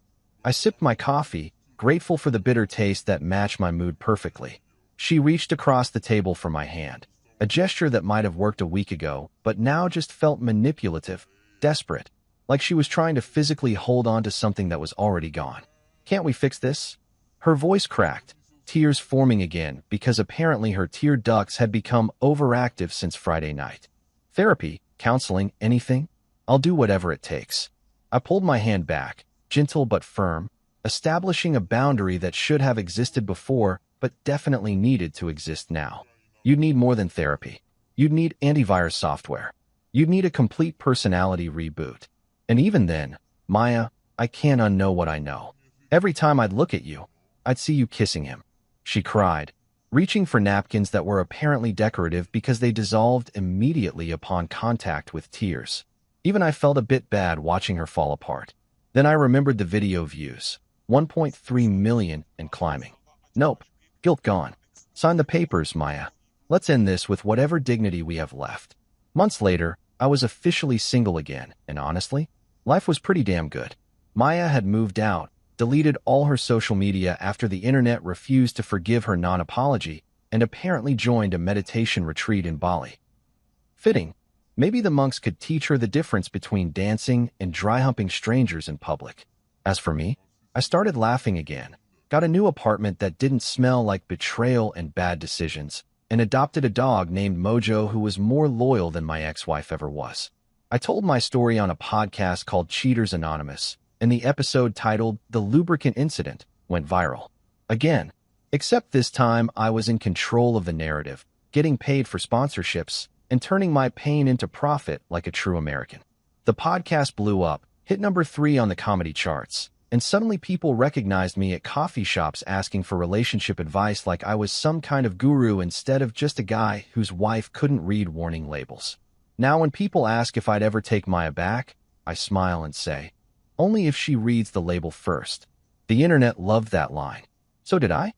I sipped my coffee, grateful for the bitter taste that matched my mood perfectly. She reached across the table for my hand, a gesture that might have worked a week ago, but now just felt manipulative, desperate, like she was trying to physically hold on to something that was already gone. "Can't we fix this?" Her voice cracked, tears forming again because apparently her tear ducts had become overactive since Friday night. "Therapy, counseling, anything? I'll do whatever it takes." I pulled my hand back, gentle but firm, establishing a boundary that should have existed before but definitely needed to exist now. "You'd need more than therapy. You'd need antivirus software. You'd need a complete personality reboot. And even then, Maya, I can't unknow what I know. Every time I'd look at you, I'd see you kissing him." She cried, reaching for napkins that were apparently decorative because they dissolved immediately upon contact with tears. Even I felt a bit bad watching her fall apart. Then I remembered the video views, 1.3 million and climbing. "Nope, guilt gone. Sign the papers, Maya. Let's end this with whatever dignity we have left." Months later, I was officially single again, and honestly, life was pretty damn good. Maya had moved out, deleted all her social media after the internet refused to forgive her non-apology, and apparently joined a meditation retreat in Bali. Fitting. Maybe the monks could teach her the difference between dancing and dry-humping strangers in public. As for me, I started laughing again, got a new apartment that didn't smell like betrayal and bad decisions, and adopted a dog named Mojo who was more loyal than my ex-wife ever was. I told my story on a podcast called Cheaters Anonymous, and the episode titled The Lubricant Incident went viral. Again, except this time I was in control of the narrative, getting paid for sponsorships, and turning my pain into profit like a true American. The podcast blew up, hit number 3 on the comedy charts, and suddenly people recognized me at coffee shops asking for relationship advice like I was some kind of guru instead of just a guy whose wife couldn't read warning labels. Now when people ask if I'd ever take Maya back, I smile and say, only if she reads the label first. The internet loved that line. So did I?